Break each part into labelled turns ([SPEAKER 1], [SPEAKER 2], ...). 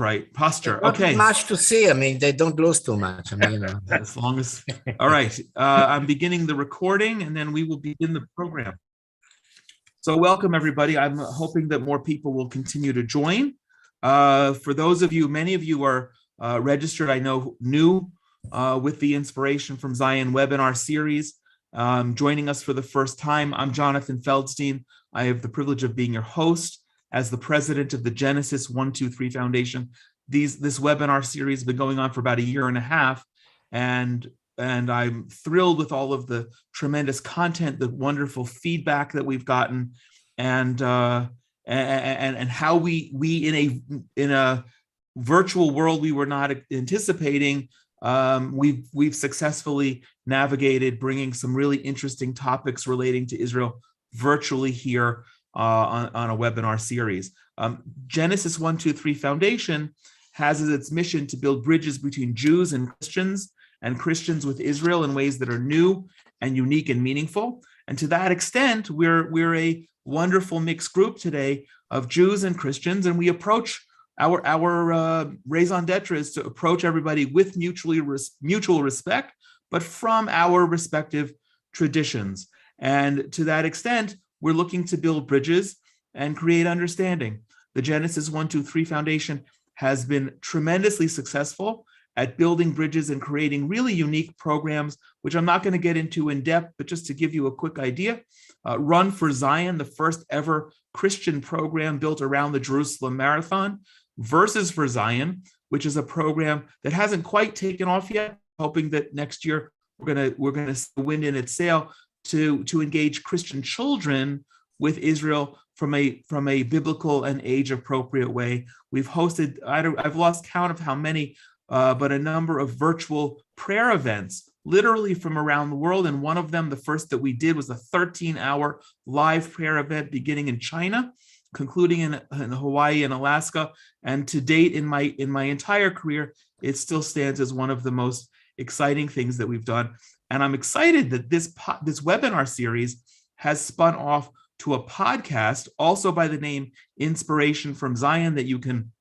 [SPEAKER 1] Right. Posture.
[SPEAKER 2] Not
[SPEAKER 1] Okay.
[SPEAKER 2] much to see. I mean, they don't lose too much. I mean,
[SPEAKER 1] As long as, all right. I'm beginning the recording and then we will begin the program. So welcome everybody. I'm hoping that more people will continue to join. For those of you, many of you are registered, I know, new with the Inspiration from Zion webinar series. Joining us for the first time, I'm Jonathan Feldstein. I have the privilege of being your host as the president of the Genesis 123 Foundation. This webinar series has been going on for about a year and a half, and I'm thrilled with all of the tremendous content, the wonderful feedback that we've gotten, and how we in a virtual world we were not anticipating, we've successfully navigated bringing some really interesting topics relating to Israel virtually here on a webinar series. Genesis 123 Foundation has as its mission to build bridges between Jews and Christians with Israel in ways that are new and unique and meaningful. And to that extent, we're a wonderful mixed group today of Jews and Christians, and we approach our raison d'etre is to approach everybody with mutual respect, but from our respective traditions. And to that extent, we're looking to build bridges and create understanding. The Genesis 123 Foundation has been tremendously successful at building bridges and creating really unique programs, which I'm not going to get into in depth, but just to give you a quick idea. Run for Zion, the first ever Christian program built around the Jerusalem Marathon. Verses for Zion, which is a program that hasn't quite taken off yet, hoping that next year we're gonna wind in its sail to engage Christian children with Israel from a biblical and age appropriate way. We've hosted, I've lost count of how many, but a number of virtual prayer events, literally from around the world. And one of them, the first that we did, was a 13-hour live prayer event beginning in China, concluding in Hawaii and Alaska. And to date, in my entire career, it still stands as one of the most exciting things that we've done. And I'm excited that this webinar series has spun off to a podcast, also by the name Inspiration from Zion, that you can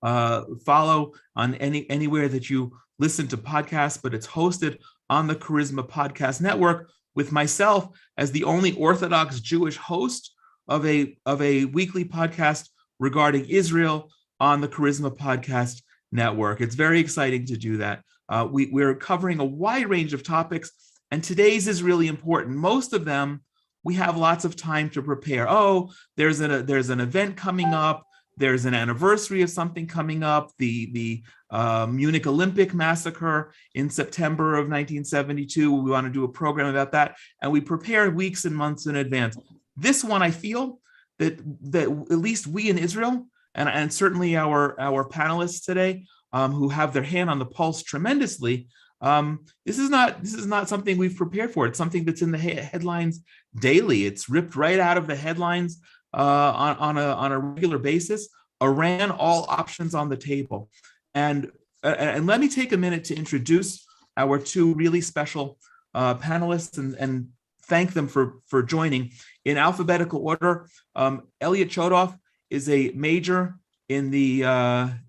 [SPEAKER 1] follow on anywhere that you listen to podcasts, but it's hosted on the Charisma Podcast Network with myself as the only Orthodox Jewish host of a weekly podcast regarding Israel on the Charisma Podcast Network. It's very exciting to do that. We're covering a wide range of topics, and today's is really important. Most of them, we have lots of time to prepare. Oh, there's an event coming up. There's an anniversary of something coming up, the Munich Olympic massacre in September of 1972. We want to do a program about that, and we prepare weeks and months in advance. This one, I feel that at least we in Israel, and certainly our panelists today, who have their hand on the pulse tremendously, this is not something we've prepared for. It's something that's in the headlines daily. It's ripped right out of the headlines on a regular basis. Iran, all options on the table. And let me take a minute to introduce our two really special panelists and thank them for joining. In alphabetical order, Elliot Chodoff is a major in the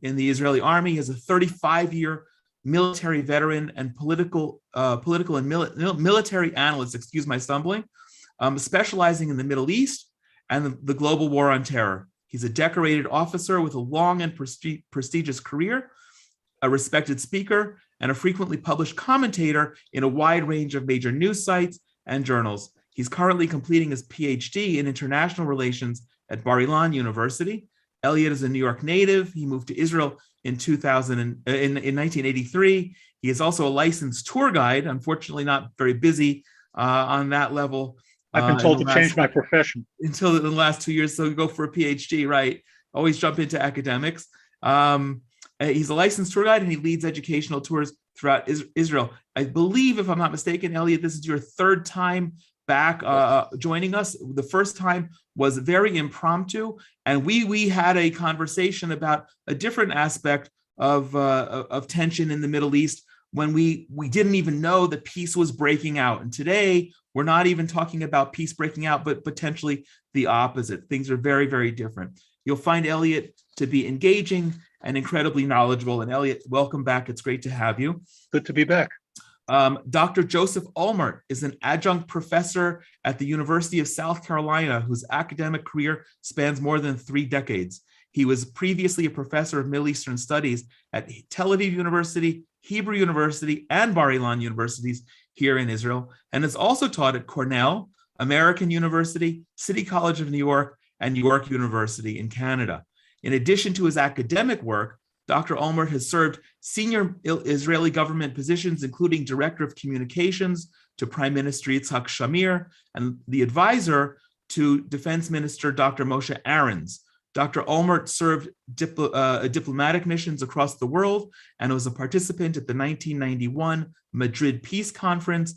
[SPEAKER 1] Israeli army. He is a 35-year military veteran and political and military analyst, excuse my stumbling, specializing in the Middle East and the global war on terror. He's a decorated officer with a long and prestigious career, a respected speaker, and a frequently published commentator in a wide range of major news sites and journals. He's currently completing his PhD in international relations at Bar-Ilan University. Elliot is a New York native. He moved to Israel in 1983. He is also a licensed tour guide, unfortunately not very busy on that level.
[SPEAKER 3] I've been told to change my profession.
[SPEAKER 1] Until the last 2 years, so you go for a PhD, right? Always jump into academics. He's a licensed tour guide and he leads educational tours throughout Israel. I believe, if I'm not mistaken, Elliot, this is your third time back joining us. The first time was very impromptu, and we had a conversation about a different aspect of tension in the Middle East when we didn't even know that peace was breaking out. And today, we're not even talking about peace breaking out, but potentially the opposite. Things are very, very different. You'll find Elliot to be engaging and incredibly knowledgeable. And Elliot, welcome back. It's great to have you.
[SPEAKER 3] Good to be back.
[SPEAKER 1] Dr. Joseph Ulmert is an adjunct professor at the University of South Carolina, whose academic career spans more than 3 decades. He was previously a professor of Middle Eastern Studies at Tel Aviv University, Hebrew University, and Bar Ilan universities here in Israel, and has also taught at Cornell, American University, City College of New York, and York University in Canada. In addition to his academic work, Dr. Ulmert has served senior Israeli government positions, including Director of Communications to Prime Minister Yitzhak Shamir and the advisor to Defense Minister Dr. Moshe Aarons. Dr. Ulmert served diplomatic missions across the world and was a participant at the 1991 Madrid Peace Conference.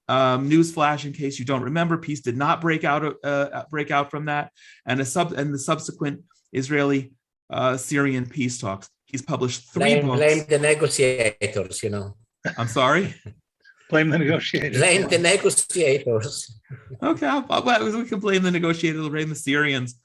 [SPEAKER 1] Newsflash, in case you don't remember, peace did not break out from that, and the subsequent Israeli-Syrian peace talks. He's published 3 books.
[SPEAKER 2] Blame the negotiators, you know.
[SPEAKER 1] I'm sorry?
[SPEAKER 3] Blame the negotiators.
[SPEAKER 2] Blame the negotiators.
[SPEAKER 1] Okay, we can blame the negotiators, blame the Syrians.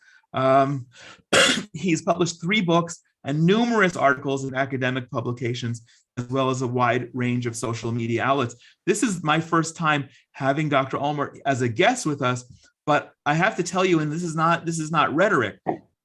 [SPEAKER 1] He's published 3 books and numerous articles in academic publications, as well as a wide range of social media outlets. This is my first time having Dr. Ulmert as a guest with us, but I have to tell you, and this is not rhetoric,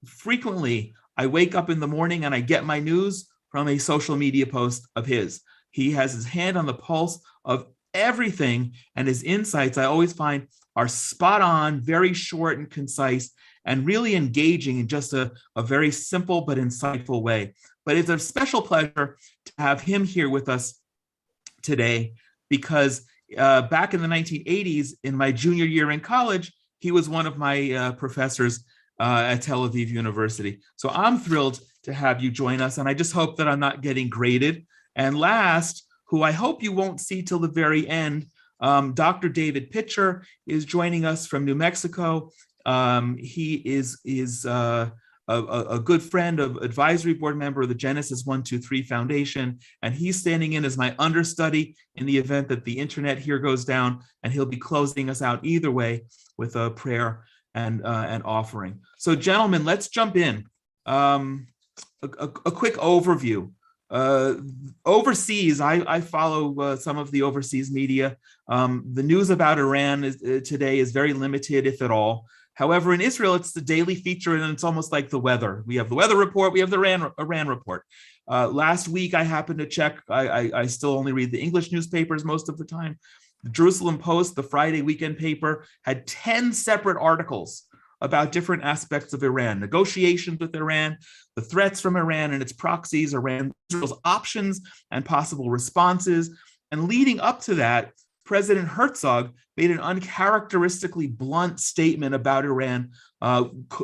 [SPEAKER 1] frequently I wake up in the morning and I get my news from a social media post of his. He has his hand on the pulse of everything, and his insights I always find are spot on, very short and concise, and really engaging in just a very simple but insightful way. But it's a special pleasure to have him here with us today, because back in the 1980s, in my junior year in college, he was one of my professors at Tel Aviv University. So I'm thrilled to have you join us, and I just hope that I'm not getting graded. And last, who I hope you won't see till the very end, Dr. David Pitcher is joining us from New Mexico. He is a good friend, of advisory board member of the Genesis 123 Foundation, and he's standing in as my understudy in the event that the internet here goes down, and he'll be closing us out either way with a prayer and an offering. So, gentlemen, let's jump in. A quick overview. Overseas, I follow some of the overseas media. The news about Iran today is very limited, if at all. However, in Israel, it's the daily feature, and it's almost like the weather. We have the weather report, we have the Iran report. Last week, I happened to check. I still only read the English newspapers most of the time. The Jerusalem Post, the Friday weekend paper, had 10 separate articles about different aspects of Iran, negotiations with Iran, the threats from Iran and its proxies, Israel's options and possible responses. And leading up to that, President Herzog made an uncharacteristically blunt statement about Iran,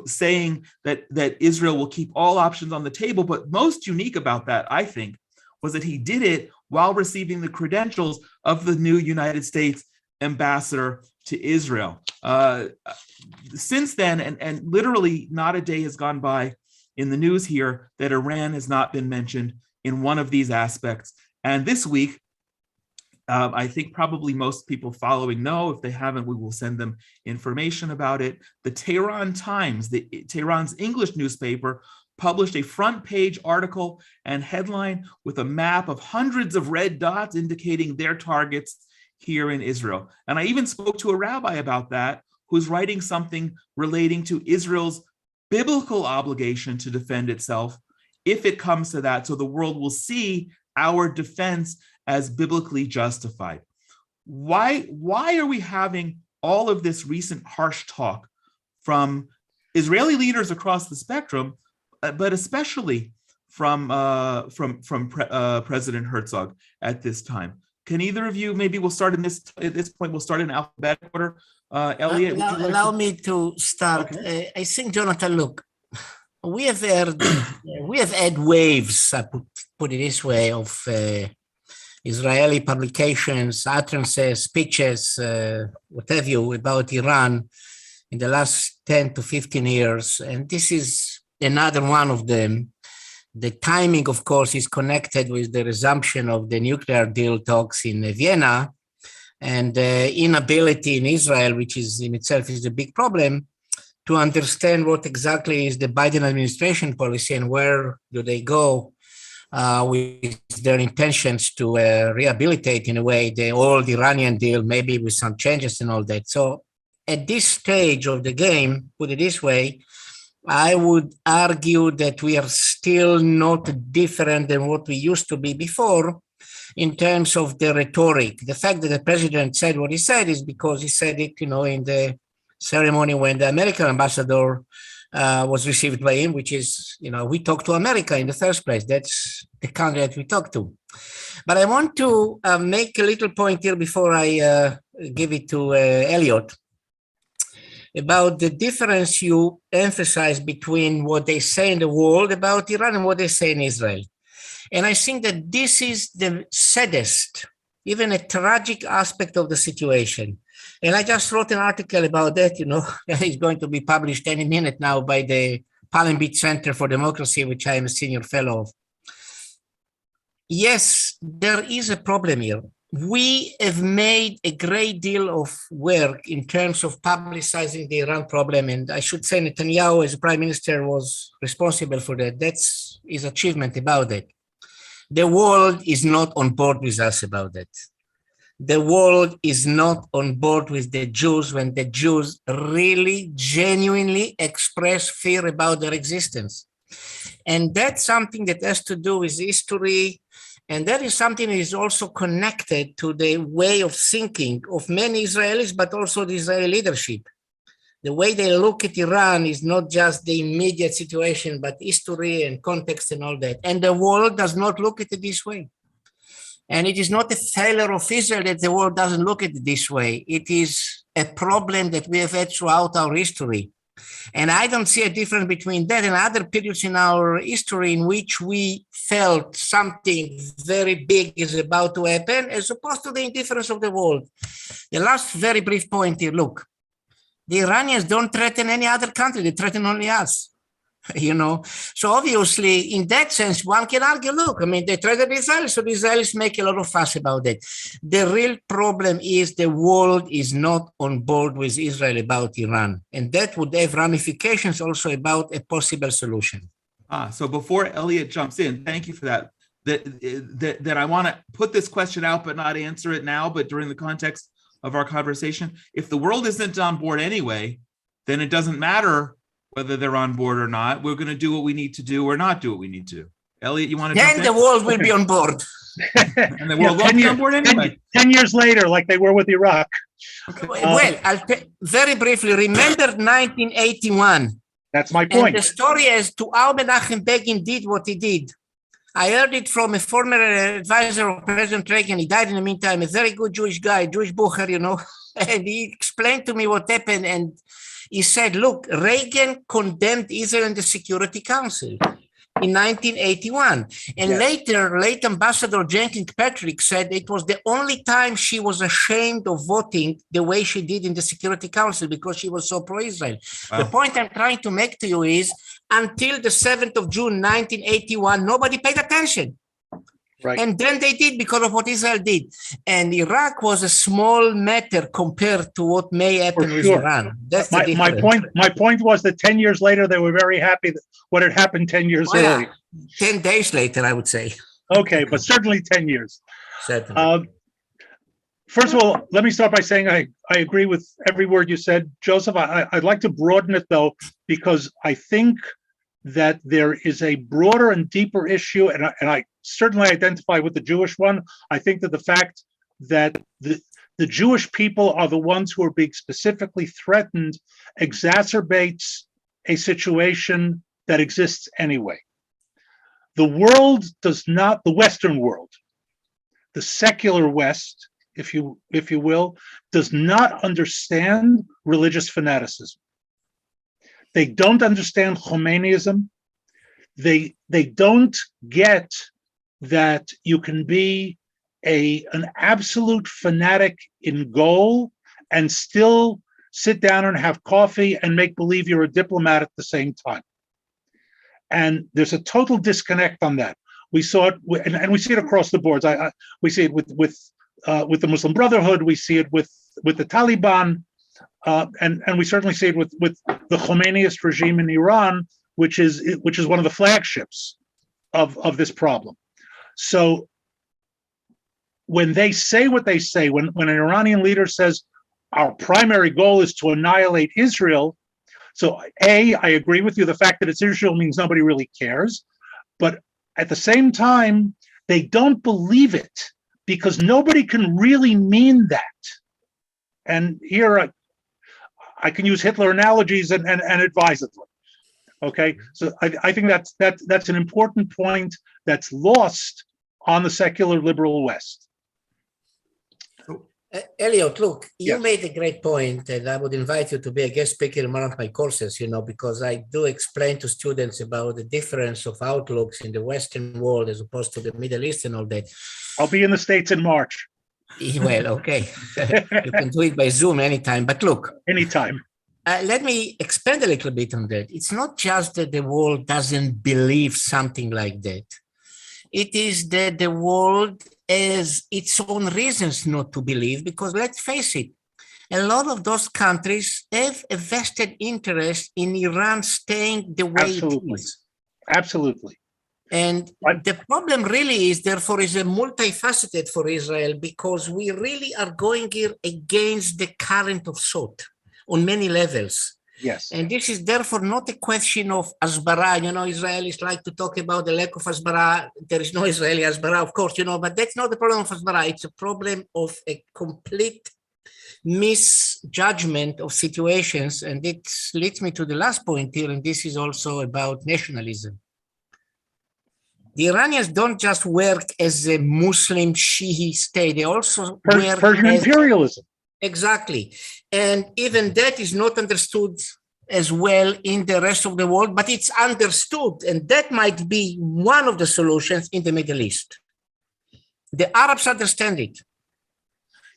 [SPEAKER 1] saying that Israel will keep all options on the table. But most unique about that, I think, was that he did it while receiving the credentials of the new United States ambassador to Israel. Since then, and literally not a day has gone by in the news here that Iran has not been mentioned in one of these aspects. And this week, I think probably most people following know. If they haven't, we will send them information about it. The Tehran Times, Tehran's English newspaper, published a front page article and headline with a map of hundreds of red dots indicating their targets here in Israel. And I even spoke to a rabbi about that, who's writing something relating to Israel's biblical obligation to defend itself if it comes to that, so the world will see our defense as biblically justified. Why are we having all of this recent harsh talk from Israeli leaders across the spectrum, but especially from President Herzog at this time? Can either of you, maybe we'll start at this point, we'll start in alphabetical order. Elliot,
[SPEAKER 2] allow me to start. Okay. I think, Jonathan, look, we have had waves, I put it this way, of Israeli publications, utterances, speeches, what have you, about Iran in the last 10 to 15 years. And this is another one of them. The timing, of course, is connected with the resumption of the nuclear deal talks in Vienna, and the inability in Israel, which is in itself is a big problem, to understand what exactly is the Biden administration policy and where do they go with their intentions to rehabilitate in a way the old Iranian deal, maybe with some changes and all that. So at this stage of the game, put it this way, I would argue that we are still not different than what we used to be before in terms of the rhetoric. The fact that the president said what he said is because he said it, in the ceremony when the American ambassador was received by him, which is, we talk to America in the first place. That's the country that we talk to. But I want to make a little point here before I give it to Elliot about the difference you emphasize between what they say in the world about Iran and what they say in Israel. And I think that this is the saddest, even a tragic aspect of the situation. And I just wrote an article about that, that is going to be published any minute now by the Palm Beach Center for Democracy, which I am a senior fellow of. Yes, there is a problem here. We have made a great deal of work in terms of publicizing the Iran problem. And I should say Netanyahu, as prime minister, was responsible for that. That's his achievement about it. The world is not on board with us about that. The world is not on board with the Jews when the Jews really, genuinely express fear about their existence. And that's something that has to do with history. And that is something that is also connected to the way of thinking of many Israelis, but also the Israeli leadership. The way they look at Iran is not just the immediate situation, but history and context and all that. And the world does not look at it this way. And it is not a failure of Israel that the world doesn't look at it this way. It is a problem that we have had throughout our history. And I don't see a difference between that and other periods in our history in which we felt something very big is about to happen, as opposed to the indifference of the world. The last very brief point here, look, the Iranians don't threaten any other country, they threaten only us. So obviously, in that sense, one can argue, look, they threaten Israel, so the Israelis make a lot of fuss about it. The real problem is the world is not on board with Israel about Iran. And that would have ramifications also about a possible solution.
[SPEAKER 1] So before Elliot jumps in, thank you for that. That I want to put this question out, but not answer it now, but during the context of our conversation. If the world isn't on board anyway, then it doesn't matter whether they're on board or not. We're going to do what we need to do or not do what we need to do. Elliot, you want to jump in?
[SPEAKER 2] Then the world will be on board.
[SPEAKER 1] And the world won't be on board anyway.
[SPEAKER 3] 10 years later, like they were with Iraq.
[SPEAKER 2] Okay. Well, very briefly, remember 1981.
[SPEAKER 3] That's my point.
[SPEAKER 2] And the story as to how Menachem Begin did what he did. I heard it from a former advisor of President Reagan. He died in the meantime, a very good Jewish guy, Jewish Bucher, and he explained to me what happened. And he said, look, Reagan condemned Israel in the Security Council in 1981. And later, late Ambassador Jane Kirkpatrick said it was the only time she was ashamed of voting the way she did in the Security Council because she was so pro-Israel. Wow. The point I'm trying to make to you is until the 7th of June, 1981, nobody paid attention. Right. And then they did because of what Israel did. And Iraq was a small matter compared to what may happen with Iran. That's
[SPEAKER 3] my point was that 10 years later, they were very happy that what had happened 10 years earlier.
[SPEAKER 2] 10 days later, I would say.
[SPEAKER 3] Okay, but certainly 10 years.
[SPEAKER 2] Certainly.
[SPEAKER 3] First of all, let me start by saying I agree with every word you said. Joseph, I'd like to broaden it, though, because I think that there is a broader and deeper issue, and I certainly identify with the Jewish one. I think that the fact that the Jewish people are the ones who are being specifically threatened exacerbates a situation that exists anyway. The world does not, the Western world, the secular West, if you will, does not understand religious fanaticism. They don't understand Khomeinism. They don't get that you can be an absolute fanatic in goal and still sit down and have coffee and make believe you're a diplomat at the same time. And there's a total disconnect on that. We saw it, and we see it across the boards. We see it with the Muslim Brotherhood. We see it with the Taliban. and we certainly see it with the Khomeiniist regime in Iran, which is one of the flagships of this problem. So when they say what they say, when an Iranian leader says our primary goal is to annihilate Israel, so I agree with you. The fact that it's Israel means nobody really cares, but at the same time, they don't believe it because nobody can really mean that. And here I can use Hitler analogies and advisedly. Okay, so I think that's an important point that's lost on the secular liberal West.
[SPEAKER 2] Elliot, look, you
[SPEAKER 3] Yes.
[SPEAKER 2] made a great point, and I would invite you to be a guest speaker in one of my courses, because I do explain to students about the difference of outlooks in the Western world as opposed to the Middle East and all that.
[SPEAKER 3] I'll be in the States in March.
[SPEAKER 2] Well, okay. You can do it by Zoom anytime, but look.
[SPEAKER 3] Anytime.
[SPEAKER 2] Let me expand a little bit on that. It's not just that the world doesn't believe something like that. It is that the world has its own reasons not to believe, because let's face it, a lot of those countries have a vested interest in Iran staying the way
[SPEAKER 3] Absolutely.
[SPEAKER 2] it is.
[SPEAKER 3] Absolutely.
[SPEAKER 2] And the problem really is, therefore, is a multifaceted for Israel, because we really are going here against the current of thought on many levels.
[SPEAKER 3] Yes.
[SPEAKER 2] And this is therefore not a question of Hasbara. Israelis like to talk about the lack of Hasbara. There is no Israeli Hasbara, of course, but that's not the problem of Hasbara. It's a problem of a complete misjudgment of situations. And it leads me to the last point here, and this is also about nationalism. The Iranians don't just work as a Muslim Shi'i state, they also work
[SPEAKER 3] Persian
[SPEAKER 2] as
[SPEAKER 3] imperialism.
[SPEAKER 2] Exactly. And even that is not understood as well in the rest of the world, but it's understood. And that might be one of the solutions in the Middle East. The Arabs understand it.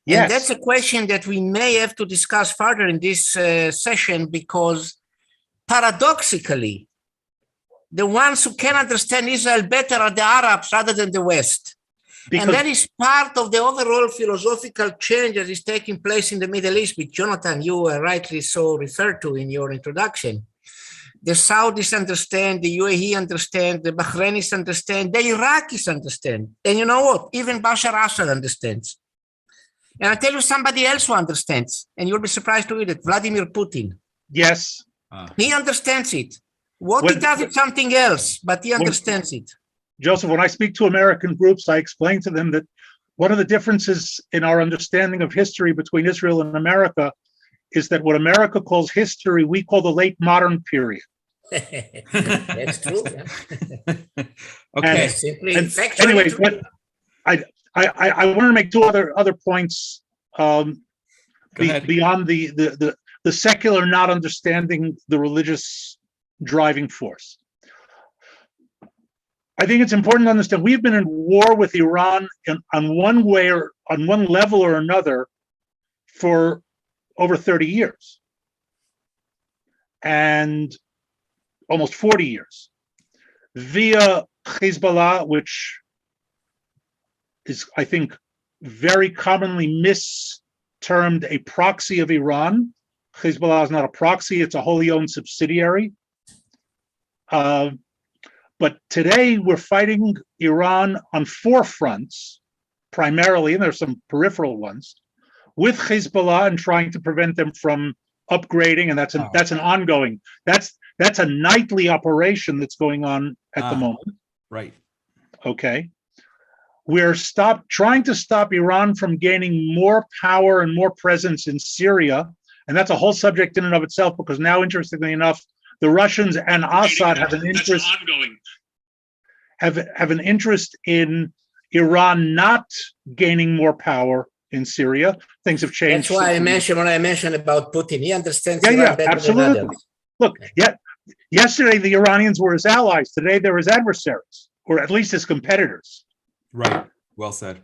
[SPEAKER 3] Yes.
[SPEAKER 2] And that's a question that we may have to discuss further in this session, because paradoxically, the ones who can understand Israel better are the Arabs rather than the West. And that is part of the overall philosophical change that is taking place in the Middle East, which, Jonathan, you rightly so referred to in your introduction. The Saudis understand, the UAE understand, the Bahrainis understand, the Iraqis understand. And you know what? Even Bashar Assad understands. And I'll tell you somebody else who understands, and you'll be surprised to hear that, Vladimir Putin.
[SPEAKER 3] Yes.
[SPEAKER 2] He understands it. What he does is something else, but he understands it.
[SPEAKER 3] Joseph, when I speak to American groups, I explain to them that one of the differences in our understanding of history between Israel and America is that what America calls history, we call the late modern period.
[SPEAKER 2] That's true. Yeah.
[SPEAKER 1] Okay.
[SPEAKER 3] Anyway, but I want to make two other points beyond the secular not understanding the religious driving force. I think it's important to understand we've been in war with Iran on one level or another for over 30 years and almost 40 years via Hezbollah, which is, I think, very commonly mistermed a proxy of Iran. Hezbollah is not a proxy, it's a wholly owned subsidiary. But today we're fighting Iran on four fronts, primarily, and there's some peripheral ones, with Hezbollah and trying to prevent them from upgrading, and that's an ongoing. That's a nightly operation that's going on at the moment.
[SPEAKER 1] Right.
[SPEAKER 3] Okay. We're trying to stop Iran from gaining more power and more presence in Syria, and that's a whole subject in and of itself, because now, interestingly enough, the Russians and Assad have an interest. Have an interest in Iran not gaining more power in Syria. Things have changed.
[SPEAKER 2] That's why I mentioned when I mentioned about Putin. He understands Iran better
[SPEAKER 3] absolutely.
[SPEAKER 2] than others.
[SPEAKER 3] Look, yesterday the Iranians were his allies. Today they're his adversaries, or at least his competitors.
[SPEAKER 1] Right. Well said.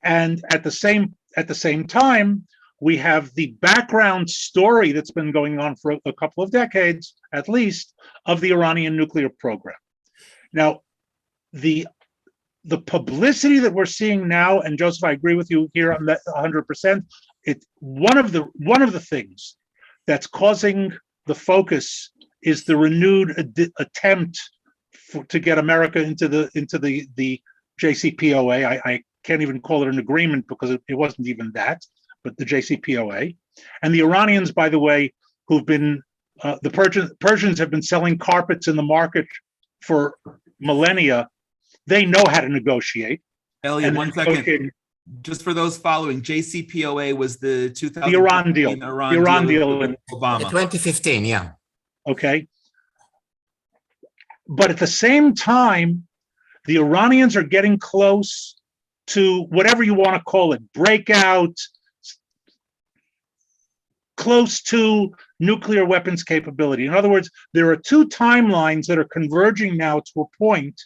[SPEAKER 3] And at the same time, we have the background story that's been going on for a couple of decades, at least, of the Iranian nuclear program. Now, the publicity that we're seeing now, and Joseph, I agree with you here on that 100%. It's one of the things that's causing the focus is the renewed attempt to get America into the JCPOA. I can't even call it an agreement because it wasn't even that, but the JCPOA. And the Iranians, by the way, who've been, the Persians have been selling carpets in the market for millennia. They know how to negotiate.
[SPEAKER 1] Elliot, 1 second. Just for those following, JCPOA was the 2000
[SPEAKER 3] the Iran deal. The Iran deal
[SPEAKER 1] with Obama.
[SPEAKER 2] 2015, yeah.
[SPEAKER 3] Okay. But at the same time, the Iranians are getting close to whatever you want to call it, breakout, close to nuclear weapons capability. In other words, there are two timelines that are converging now to a point.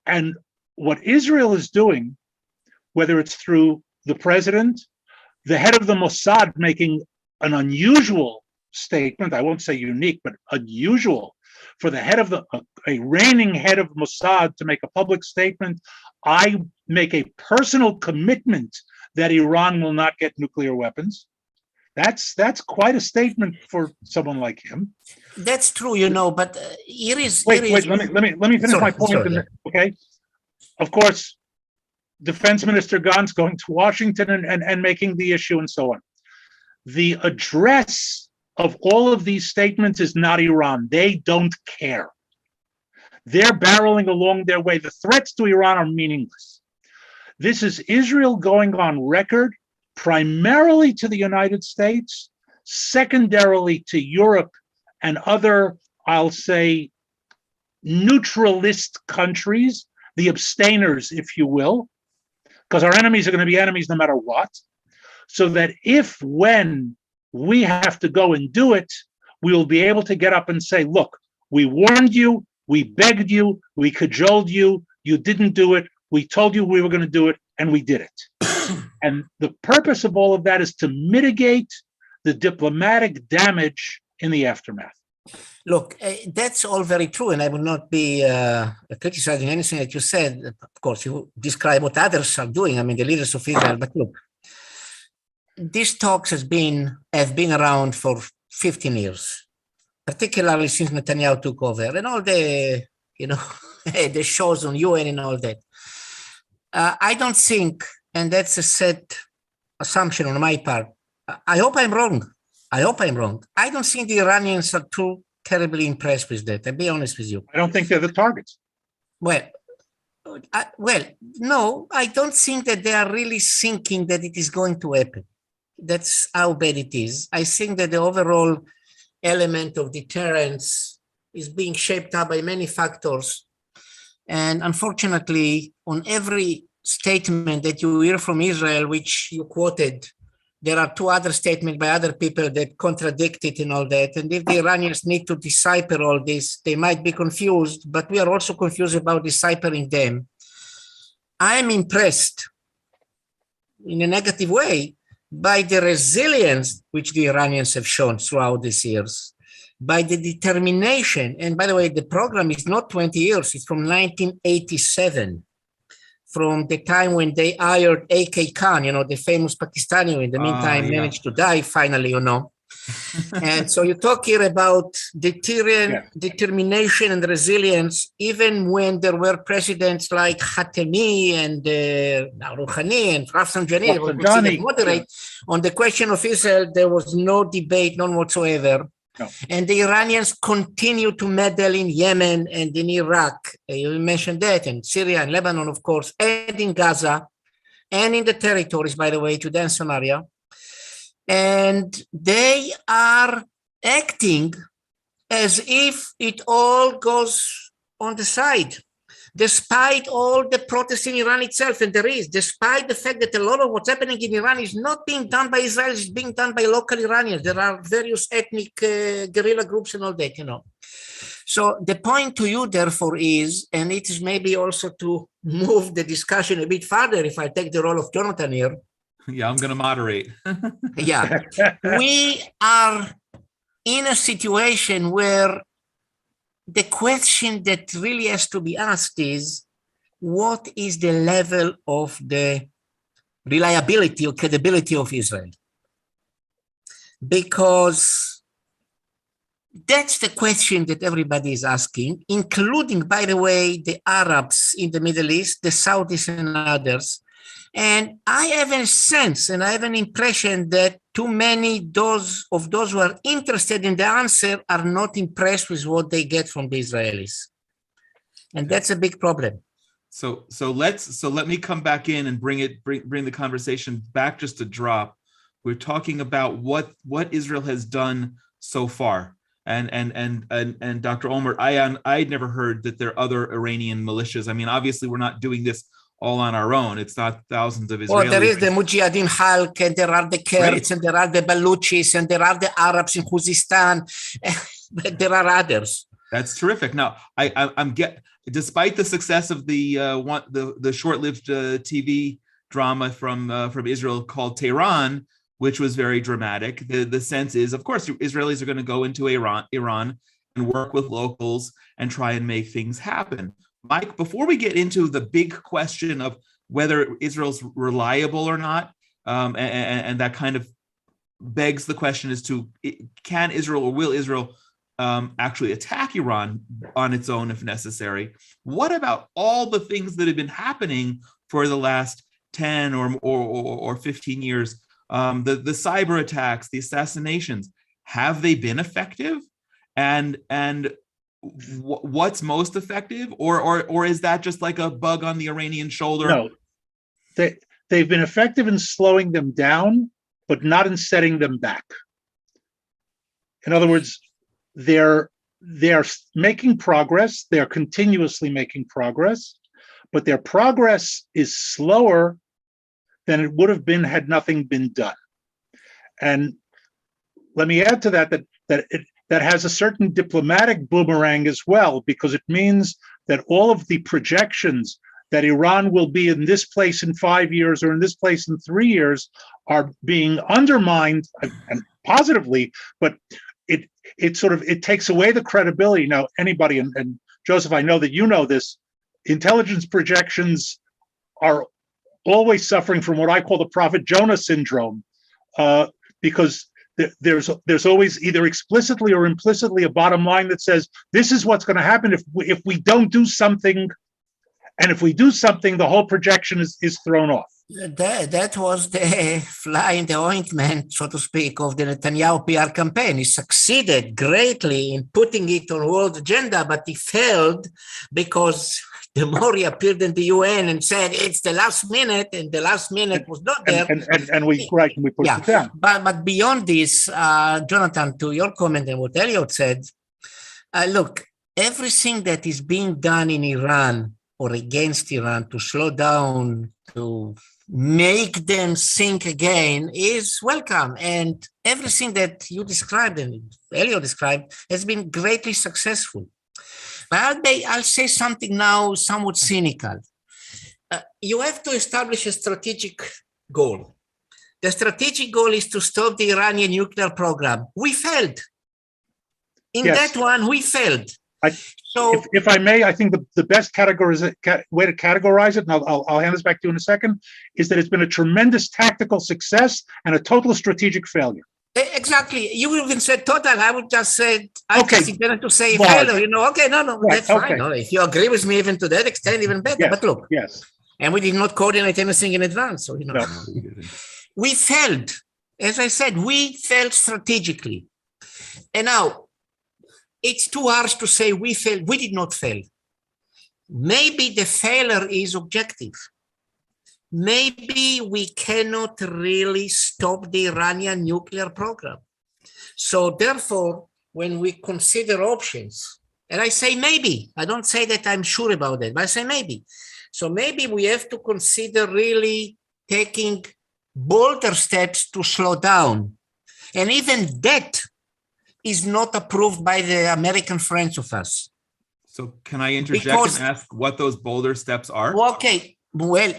[SPEAKER 3] And what Israel is doing, whether it's through the president, the head of the Mossad making an unusual statement, I won't say unique, but unusual, for the head of a reigning head of Mossad to make a public statement, I make a personal commitment that Iran will not get nuclear weapons. That's quite a statement for someone like him.
[SPEAKER 2] That's true, but here is.
[SPEAKER 3] Wait. Let me finish my point. Okay. Of course, Defense Minister Gantz going to Washington and making the issue and so on. The address of all of these statements is not Iran. They don't care. They're barreling along their way. The threats to Iran are meaningless. This is Israel going on record, primarily to the United States, secondarily to Europe and other, I'll say, neutralist countries, the abstainers, if you will, because our enemies are going to be enemies no matter what. So that when we have to go and do it, we will be able to get up and say, look, we warned you, we begged you, we cajoled you, you didn't do it, we told you we were going to do it, and we did it. And the purpose of all of that is to mitigate the diplomatic damage in the aftermath.
[SPEAKER 2] Look, that's all very true, and I will not be criticizing anything that you said. Of course, you describe what others are doing, the leaders of Israel, but look, these talks have been around for 15 years, particularly since Netanyahu took over, and all the, the shows on UN and all that. I don't think, and that's a sad assumption on my part, I hope I'm wrong. I don't think the Iranians are too terribly impressed with that. I'll be honest with you.
[SPEAKER 3] I don't think they're the targets.
[SPEAKER 2] Well, no, I don't think that they are really thinking that it is going to happen. That's how bad it is. I think that the overall element of deterrence is being shaped up by many factors. And unfortunately, on every statement that you hear from Israel, which you quoted, there are two other statements by other people that contradict it and all that. And if the Iranians need to decipher all this, they might be confused, but we are also confused about deciphering them. I'm impressed in a negative way by the resilience which the Iranians have shown throughout these years, by the determination. And by the way, the program is not 20 years, it's from 1987. From the time when they hired A.K. Khan, the famous Pakistani who in the meantime managed to die finally, And so you talk here about determination and resilience, even when there were presidents like Khatami and Rouhani and Rafsanjani who considered moderate. On the question of Israel, there was no debate, none whatsoever. No. And the Iranians continue to meddle in Yemen and in Iraq. You mentioned that, and Syria and Lebanon, of course, and in Gaza, and in the territories, by the way, Judea and Samaria. And they are acting as if it all goes on the side, despite all the protests in Iran itself, and there is, despite the fact that a lot of what's happening in Iran is not being done by Israel, it's being done by local Iranians. There are various ethnic guerrilla groups and all that, So the point to you, therefore, is, and it is maybe also to move the discussion a bit further, if I take the role of Jonathan here.
[SPEAKER 1] Yeah, I'm going to moderate.
[SPEAKER 2] Yeah, we are in a situation where the question that really has to be asked is, what is the level of the reliability or credibility of Israel? because that's the question that everybody is asking, including, by the way, the Arabs in the Middle East, the Saudis and others. And I have a sense and I have an impression that too many of those who are interested in the answer are not impressed with what they get from the Israelis. And that's a big problem.
[SPEAKER 1] So let me come back in and bring the conversation back just a drop. We're talking about what Israel has done so far. And Dr. Olmert, I'd never heard that there are other Iranian militias. I mean, obviously we're not doing this all on our own. It's not thousands of Israelis.
[SPEAKER 2] Well, there is the Mujahideen Khalq, and there are the Kurds, and there are the Baluchis, and there are the Arabs in Khuzestan. But there are others.
[SPEAKER 1] That's terrific. Now, despite the success of the short-lived TV drama from Israel called Tehran, which was very dramatic, the sense is, of course, Israelis are going to go into Iran and work with locals and try and make things happen. Mike, before we get into the big question of whether Israel's reliable or not, and that kind of begs the question as to can Israel or will Israel actually attack Iran on its own if necessary? What about all the things that have been happening for the last 10 or 15 years? The cyber attacks, the assassinations, have they been effective? And what's most effective, or is that just like a bug on the Iranian shoulder?
[SPEAKER 3] No, they've been effective in slowing them down, but not in setting them back. In other words, they're making progress. They're continuously making progress, but their progress is slower than it would have been had nothing been done. And let me add to that has a certain diplomatic boomerang as well, because it means that all of the projections that Iran will be in this place in 5 years or in this place in 3 years are being undermined, and positively, but it takes away the credibility. Now, anybody, and Joseph, I know that you know this, intelligence projections are always suffering from what I call the Prophet Jonah syndrome, because there's always either explicitly or implicitly a bottom line that says this is what's going to happen if we don't do something, and if we do something, the whole projection is thrown off.
[SPEAKER 2] That was the fly in the ointment, so to speak, of the Netanyahu PR campaign. He succeeded greatly in putting it on world agenda, but he failed because the more he appeared in the UN and said it's the last minute, and the last minute was not there.
[SPEAKER 3] And we pushed it down.
[SPEAKER 2] But beyond this, Jonathan, to your comment and what Elliot said, look, everything that is being done in Iran or against Iran to slow down, to make them think again is welcome. And everything that you described and Elliot described has been greatly successful. But I'll say something now somewhat cynical. You have to establish a strategic goal. The strategic goal is to stop the Iranian nuclear program. We failed. In that one, we failed. So,
[SPEAKER 3] if I may, I think the best way to categorize it, and I'll hand this back to you in a second, is that it's been a tremendous tactical success and a total strategic failure.
[SPEAKER 2] Exactly. You even said total. I would just say, I consider to say failure. Okay, no, that's fine. No, if you agree with me even to that extent, even better. But look, and we did not coordinate anything in advance. So, we failed. As I said, we failed strategically. And now, it's too harsh to say we failed. We did not fail. Maybe the failure is objective. Maybe we cannot really stop the Iranian nuclear program. So therefore, when we consider options, and I say maybe, I don't say that I'm sure about it, but I say maybe. So maybe we have to consider really taking bolder steps to slow down. And even that is not approved by the American friends of us.
[SPEAKER 1] So can I interject and ask what those bolder steps are?
[SPEAKER 2] Okay, well,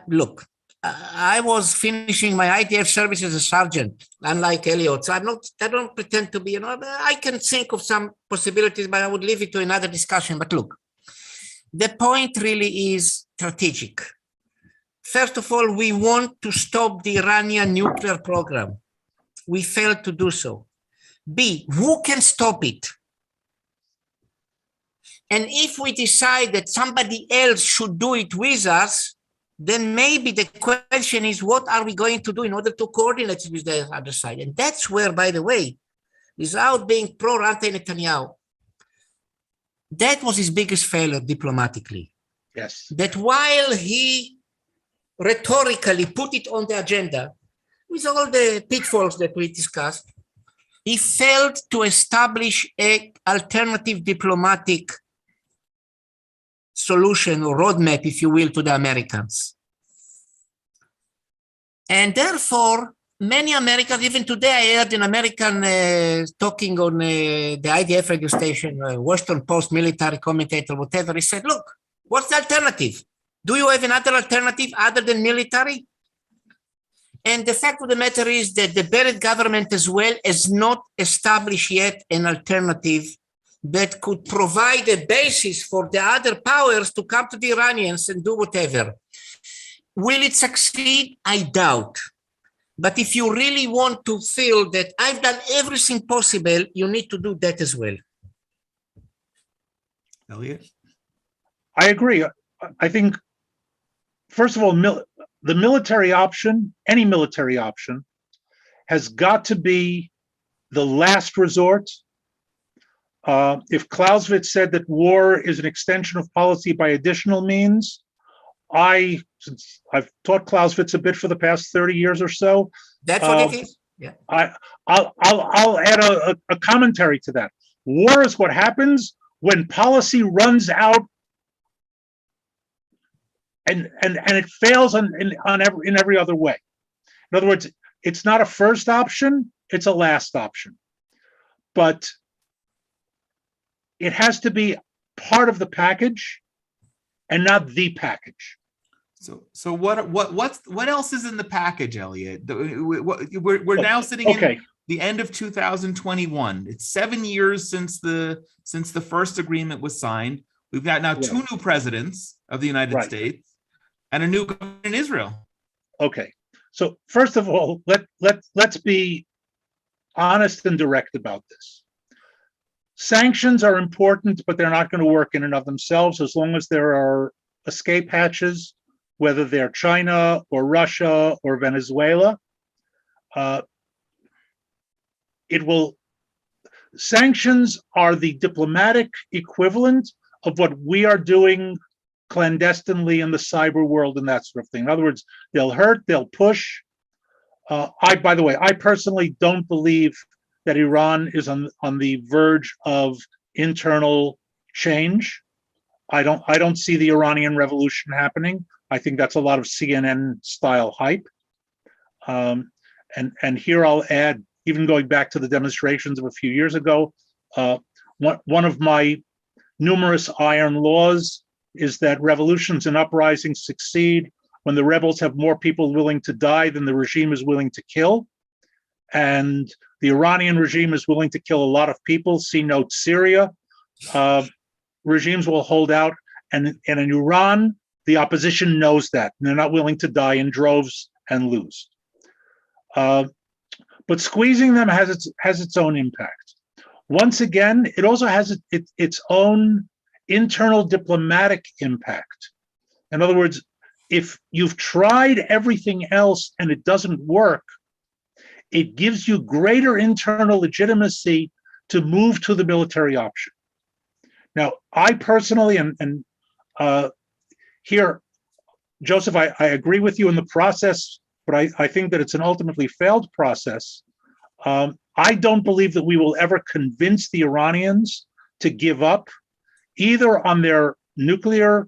[SPEAKER 2] look, I was finishing my IDF service as a sergeant, unlike Elliot. So I don't pretend to be, I can think of some possibilities, but I would leave it to another discussion. But look, the point really is strategic. First of all, we want to stop the Iranian nuclear program. we failed to do so. B, who can stop it? And if we decide that somebody else should do it with us, then maybe the question is, what are we going to do in order to coordinate with the other side? And that's where, by the way, without being pro or anti-Netanyahu, that was his biggest failure diplomatically.
[SPEAKER 3] Yes.
[SPEAKER 2] That while he rhetorically put it on the agenda, with all the pitfalls that we discussed, he failed to establish an alternative diplomatic solution or roadmap, if you will, to the Americans. And therefore, many Americans, even today, I heard an American talking on the IDF radio station, Washington Post military commentator, whatever, he said, look, what's the alternative? Do you have another alternative other than military? And the fact of the matter is that the Bennett government as well has not established yet an alternative that could provide a basis for the other powers to come to the Iranians and do whatever. Will it succeed? I doubt. But if you really want to feel that I've done everything possible, you need to do that as well.
[SPEAKER 1] Elliot?
[SPEAKER 3] I agree. I think, first of all, the military option, any military option, has got to be the last resort. If Clausewitz said that war is an extension of policy by additional means, since I've taught Clausewitz a bit for the past 30 years or so.
[SPEAKER 2] That's what it is. Yeah.
[SPEAKER 3] I'll add a commentary to that. War is what happens when policy runs out and it fails in every other way. In other words, it's not a first option, it's a last option. But it has to be part of the package and not the package.
[SPEAKER 1] So what else is in the package, Elliot? We're now sitting in the end of 2021. It's 7 years since the first agreement was signed. We've got now two new presidents of the United States and a new government in Israel.
[SPEAKER 3] Okay. So first of all, let's be honest and direct about this. Sanctions are important, but they're not going to work in and of themselves as long as there are escape hatches, whether they're China or Russia or Venezuela. Sanctions are the diplomatic equivalent of what we are doing clandestinely in the cyber world and that sort of thing. In other words, they'll hurt, they'll push. By the way, I personally don't believe that Iran is on the verge of internal change. I don't see the Iranian revolution happening. I think that's a lot of CNN style hype. And here I'll add, even going back to the demonstrations of a few years ago, one of my numerous iron laws is that revolutions and uprisings succeed when the rebels have more people willing to die than the regime is willing to kill. And the Iranian regime is willing to kill a lot of people. See note Syria. Regimes will hold out. And in Iran, the opposition knows that. And they're not willing to die in droves and lose. But squeezing them has its own impact. Once again, it also has its own internal diplomatic impact. In other words, if you've tried everything else and it doesn't work, it gives you greater internal legitimacy to move to the military option. Now, I personally, and here, Joseph, I agree with you in the process, but I think that it's an ultimately failed process. I don't believe that we will ever convince the Iranians to give up either on their nuclear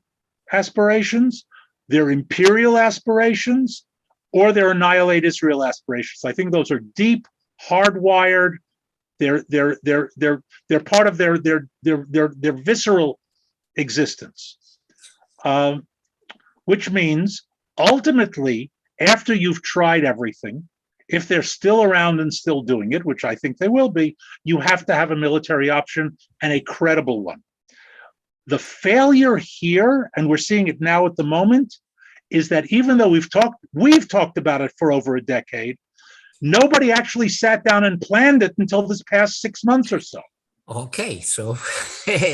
[SPEAKER 3] aspirations, their imperial aspirations, or their annihilate Israel aspirations. I think those are deep, hardwired. They're part of their visceral existence, which means ultimately, after you've tried everything, if they're still around and still doing it, which I think they will be, you have to have a military option and a credible one. The failure here, and we're seeing it now at the moment, is that even though we've talked about it for over a decade, Nobody actually sat down and planned it until this past 6 months or so.
[SPEAKER 2] Okay, so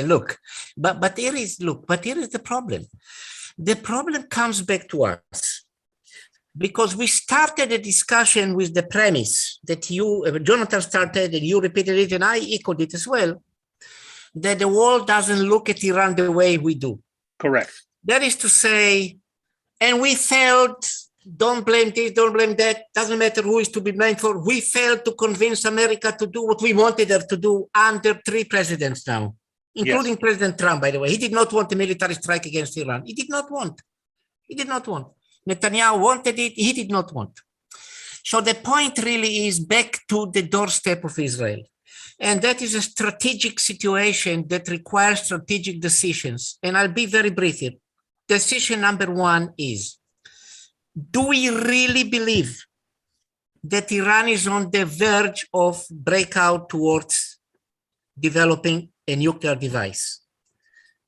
[SPEAKER 2] look, but here is the problem. The problem comes back to us because we started a discussion with the premise that Jonathan started, and you repeated it, and I echoed it as well, that the world doesn't look at Iran the way we do.
[SPEAKER 3] Correct.
[SPEAKER 2] That is to say, and we failed. Don't blame this, don't blame that. Doesn't matter who is to be blamed for. We failed to convince America to do what we wanted her to do under 3 presidents now, including President Trump, by the way. He did not want a military strike against Iran. He did not want. Netanyahu wanted it. He did not want. So the point really is back to the doorstep of Israel. And that is a strategic situation that requires strategic decisions. And I'll be very brief here. Decision number 1 is, do we really believe that Iran is on the verge of breakout towards developing a nuclear device?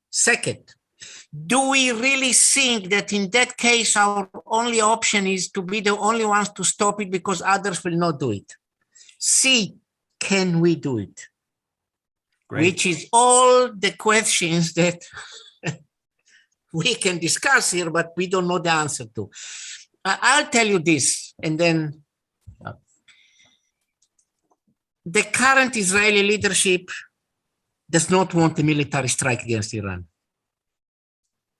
[SPEAKER 2] Second, do we really think that in that case, our only option is to be the only ones to stop it because others will not do it? C, can we do it? Great. Which is all the questions that we can discuss here, but we don't know the answer to. I'll tell you this, and then the current Israeli leadership does not want a military strike against Iran.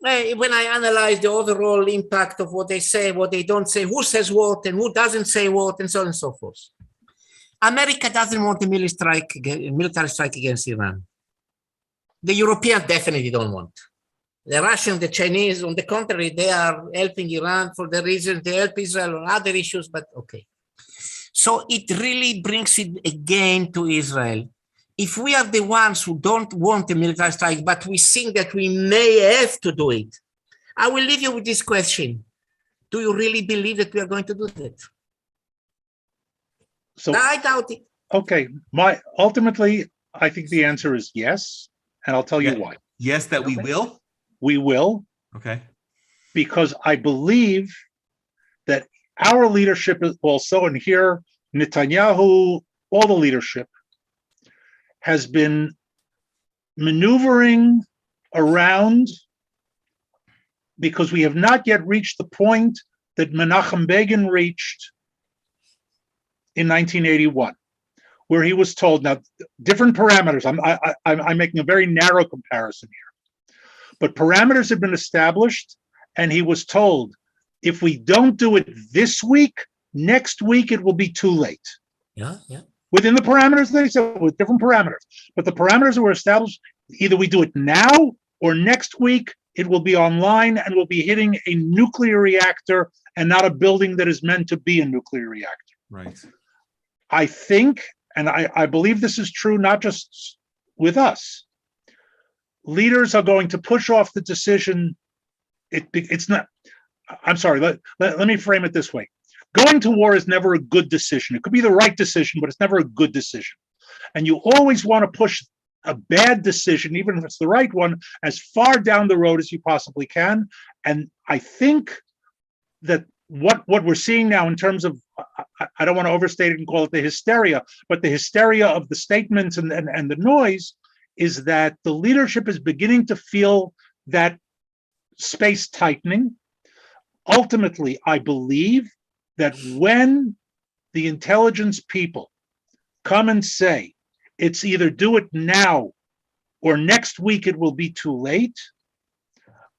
[SPEAKER 2] When I analyze the overall impact of what they say, what they don't say, who says what and who doesn't say what, and so on and so forth. America doesn't want a military strike against Iran. The Europeans definitely don't want. The Russians, the Chinese, on the contrary, they are helping Iran for the reason they help Israel on other issues, but okay. So it really brings it again to Israel. If we are the ones who don't want a military strike, but we think that we may have to do it, I will leave you with this question. Do you really believe that we are going to do that?
[SPEAKER 3] So
[SPEAKER 2] I doubt it.
[SPEAKER 3] Okay, ultimately, I think the answer is yes, and I'll tell you why.
[SPEAKER 1] Yes, that we will?
[SPEAKER 3] We will.
[SPEAKER 1] Okay.
[SPEAKER 3] Because I believe that our leadership is also, and here Netanyahu, all the leadership, has been maneuvering around because we have not yet reached the point that Menachem Begin reached in 1981, where he was told, now different parameters, I'm making a very narrow comparison here, but parameters have been established, and he was told, if we don't do it this week, next week it will be too late.
[SPEAKER 2] Yeah.
[SPEAKER 3] Within the parameters, they said, with different parameters. But the parameters that were established, either we do it now or next week, it will be online and will be hitting a nuclear reactor and not a building that is meant to be a nuclear reactor.
[SPEAKER 1] Right.
[SPEAKER 3] I think, and I believe this is true, not just with us, leaders are going to push off the decision. It's not, I'm sorry, let me frame it this way. Going to war is never a good decision. It could be the right decision, but it's never a good decision. And you always want to push a bad decision, even if it's the right one, as far down the road as you possibly can. And I think that what we're seeing now in terms of, I don't want to overstate it and call it the hysteria, but the hysteria of the statements and the noise is that the leadership is beginning to feel that space tightening. Ultimately, I believe that when the intelligence people come and say, it's either do it now or next week it will be too late,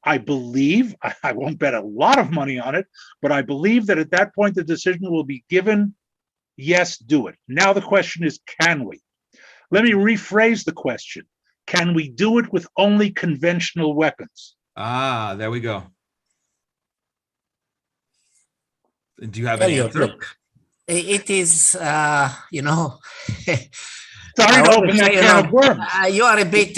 [SPEAKER 3] I believe, I won't bet a lot of money on it, but I believe that at that point the decision will be given, yes, do it. Now the question is, can we? Let me rephrase the question. Can we do it with only conventional weapons?
[SPEAKER 1] Ah, there we go. Do you have an answer?
[SPEAKER 2] Look, it is,
[SPEAKER 3] Sorry to open that can of worms.
[SPEAKER 2] You are a bit,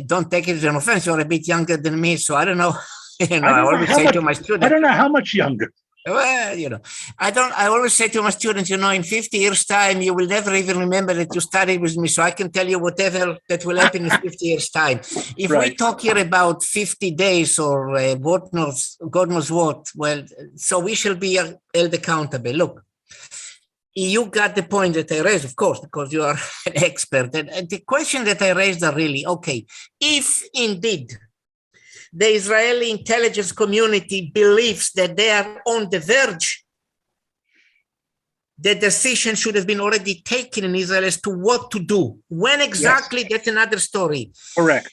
[SPEAKER 2] don't take it as an offense, you're a bit younger than me, so I don't know. I always say to my students.
[SPEAKER 3] I don't know how much younger.
[SPEAKER 2] Well, I always say to my students, in 50 years' time, you will never even remember that you studied with me, so I can tell you whatever that will happen in 50 years' time. If we talk here about 50 days or God knows what, well, so we shall be held accountable. Look, You got the point that I raised, of course, because you are an expert. And the question that I raised are really, okay, if indeed the Israeli intelligence community believes that they are on the verge, the decision should have been already taken in Israel as to what to do. When exactly, yes, that's another story.
[SPEAKER 3] Correct.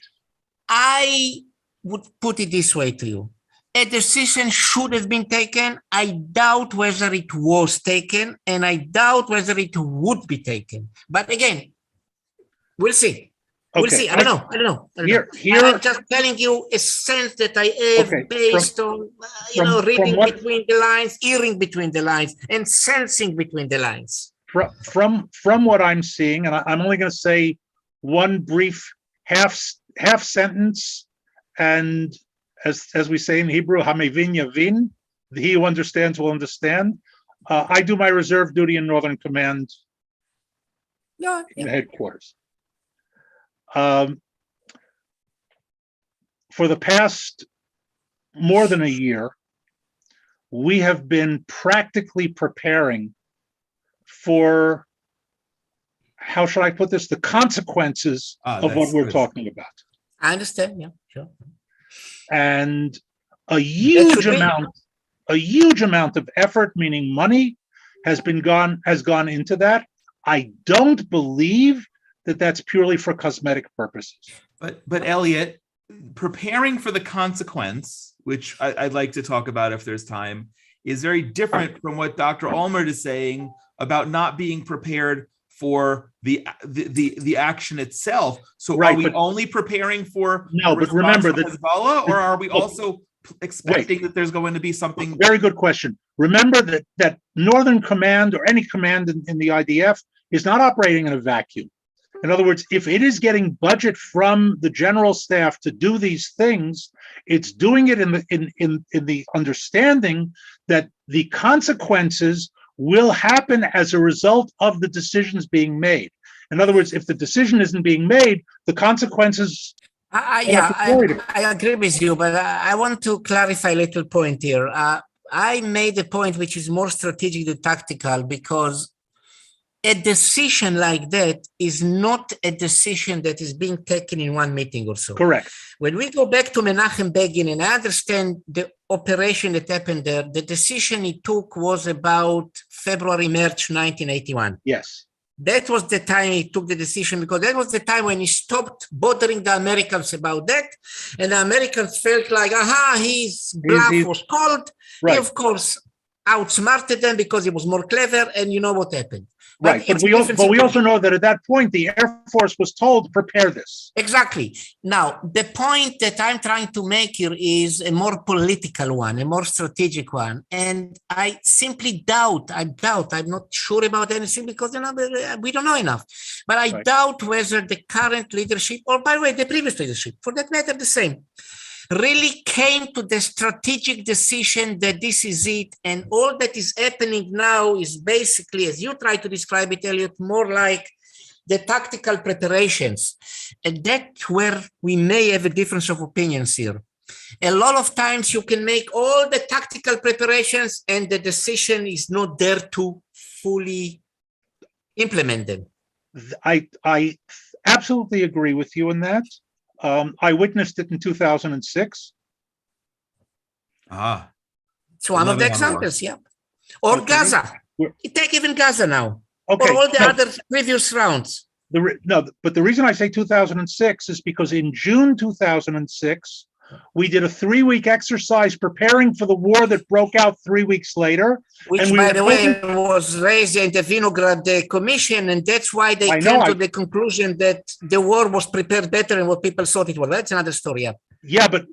[SPEAKER 2] I would put it this way to you. A decision should have been taken. I doubt whether it was taken, and I doubt whether it would be taken. But again, we'll see. We'll see. I don't know. I'm just telling you a sense that I have based on, reading between the lines, hearing between the lines, and sensing between the lines.
[SPEAKER 3] From what I'm seeing, and I'm only going to say one brief half sentence, and as we say in Hebrew, hamevin yavin, he who understands will understand. I do my reserve duty in Northern Command in headquarters. For the past more than a year, we have been practically preparing for, how should I put this, the consequences of what we're talking about.
[SPEAKER 2] I understand, yeah, sure.
[SPEAKER 3] And a huge amount of effort, meaning money, has gone into that. I don't believe that that's purely for cosmetic purposes.
[SPEAKER 1] But Elliot, preparing for the consequence, which I'd like to talk about if there's time, is very different from what Dr. Olmert is saying about not being prepared for the action itself. So are we only preparing for
[SPEAKER 3] but remember that
[SPEAKER 1] Hezbollah, or are we also expecting that there's going to be something?
[SPEAKER 3] Very good question. Remember that Northern Command, or any command in the IDF, is not operating in a vacuum. In other words, if it is getting budget from the general staff to do these things, it's doing it in the understanding that the consequences will happen as a result of the decisions being made. In other words, if the decision isn't being made, the consequences.
[SPEAKER 2] I agree with you, but I want to clarify a little point here. I made a point which is more strategic than tactical, because a decision like that is not a decision that is being taken in one meeting or so.
[SPEAKER 3] Correct. When
[SPEAKER 2] we go back to Menachem Begin, and I understand the operation that happened there, the decision he took was about February, March 1981.
[SPEAKER 3] Yes.
[SPEAKER 2] That was the time he took the decision, because that was the time when he stopped bothering the Americans about that. And the Americans felt like, his bluff was called. Right. He, of course, outsmarted them because he was more clever, and you know what happened.
[SPEAKER 3] Right, but we also know that at that point, the Air Force was told, prepare this.
[SPEAKER 2] Exactly. Now, the point that I'm trying to make here is a more political one, a more strategic one. And I simply doubt, I'm not sure about anything, because we don't know enough. But I doubt whether the current leadership, or by the way, the previous leadership, for that matter, the same, really came to the strategic decision that this is it, and all that is happening now is basically, as you try to describe it, Elliot, more like the tactical preparations. And that's where we may have a difference of opinions here. A lot of times you can make all the tactical preparations and the decision is not there to fully implement them.
[SPEAKER 3] I absolutely agree with you in that. I witnessed it in 2006.
[SPEAKER 2] It's one of the examples, yeah. Or Gaza. Take even Gaza now.
[SPEAKER 3] Okay.
[SPEAKER 2] Or all the other previous rounds.
[SPEAKER 3] But the reason I say 2006 is because in June 2006, we did a 3-week exercise preparing for the war that broke out 3 weeks later.
[SPEAKER 2] Which, by the way, was raised in the Vinograd Commission, and that's why they came to the conclusion that the war was prepared better than what people thought it was. That's another story.
[SPEAKER 3] Yeah, but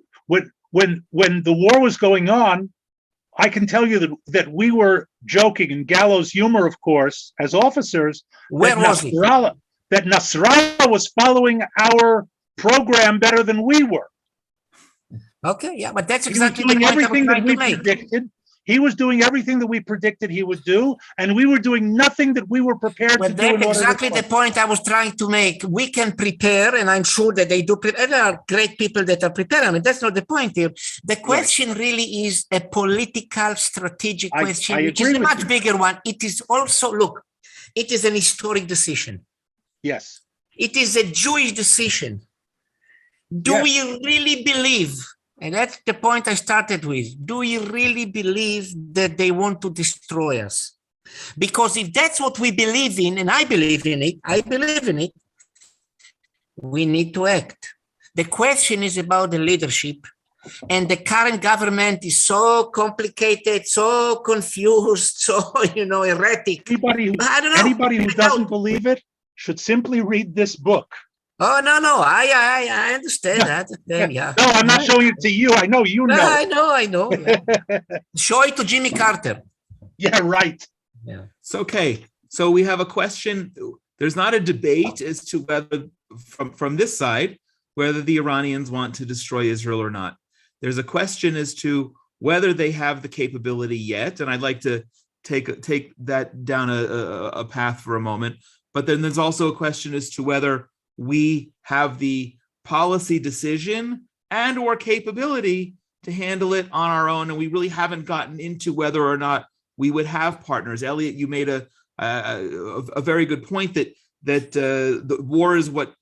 [SPEAKER 3] when the war was going on, I can tell you that we were joking, and gallows humor, of course, as officers.
[SPEAKER 2] Where was it?
[SPEAKER 3] That Nasrallah was following our program better than we were.
[SPEAKER 2] Okay, yeah, but that's exactly
[SPEAKER 3] doing everything that we predicted. He was doing everything that we predicted he would do, and we were doing nothing that we were prepared to do.
[SPEAKER 2] That's exactly the point I was trying to make. We can prepare, and I'm sure that they do prepare. There are great people that are preparing. I mean, that's not the point here. The question really is a political, strategic question, which is a much bigger one. It is also, look, it is an historic decision.
[SPEAKER 3] Yes.
[SPEAKER 2] It is a Jewish decision. Do we really believe, and that's the point I started with, do you really believe that they want to destroy us? Because if that's what we believe in, and I believe in it, we need to act. The question is about the leadership, and the current government is so complicated, so confused, so, erratic.
[SPEAKER 3] Anybody who doesn't believe it should simply read this book.
[SPEAKER 2] Oh, no, I understand that. Yeah.
[SPEAKER 3] No, I'm not showing it to you. I know you know.
[SPEAKER 2] I know. Yeah. Show it to Jimmy Carter.
[SPEAKER 3] Yeah, right.
[SPEAKER 2] Yeah.
[SPEAKER 1] It's okay. So we have a question. There's not a debate as to whether, from this side, whether the Iranians want to destroy Israel or not. There's a question as to whether they have the capability yet. And I'd like to take that down a path for a moment. But then there's also a question as to whether we have the policy decision and or capability to handle it on our own, and we really haven't gotten into whether or not we would have partners. Elliot, you made a very good point that the war is what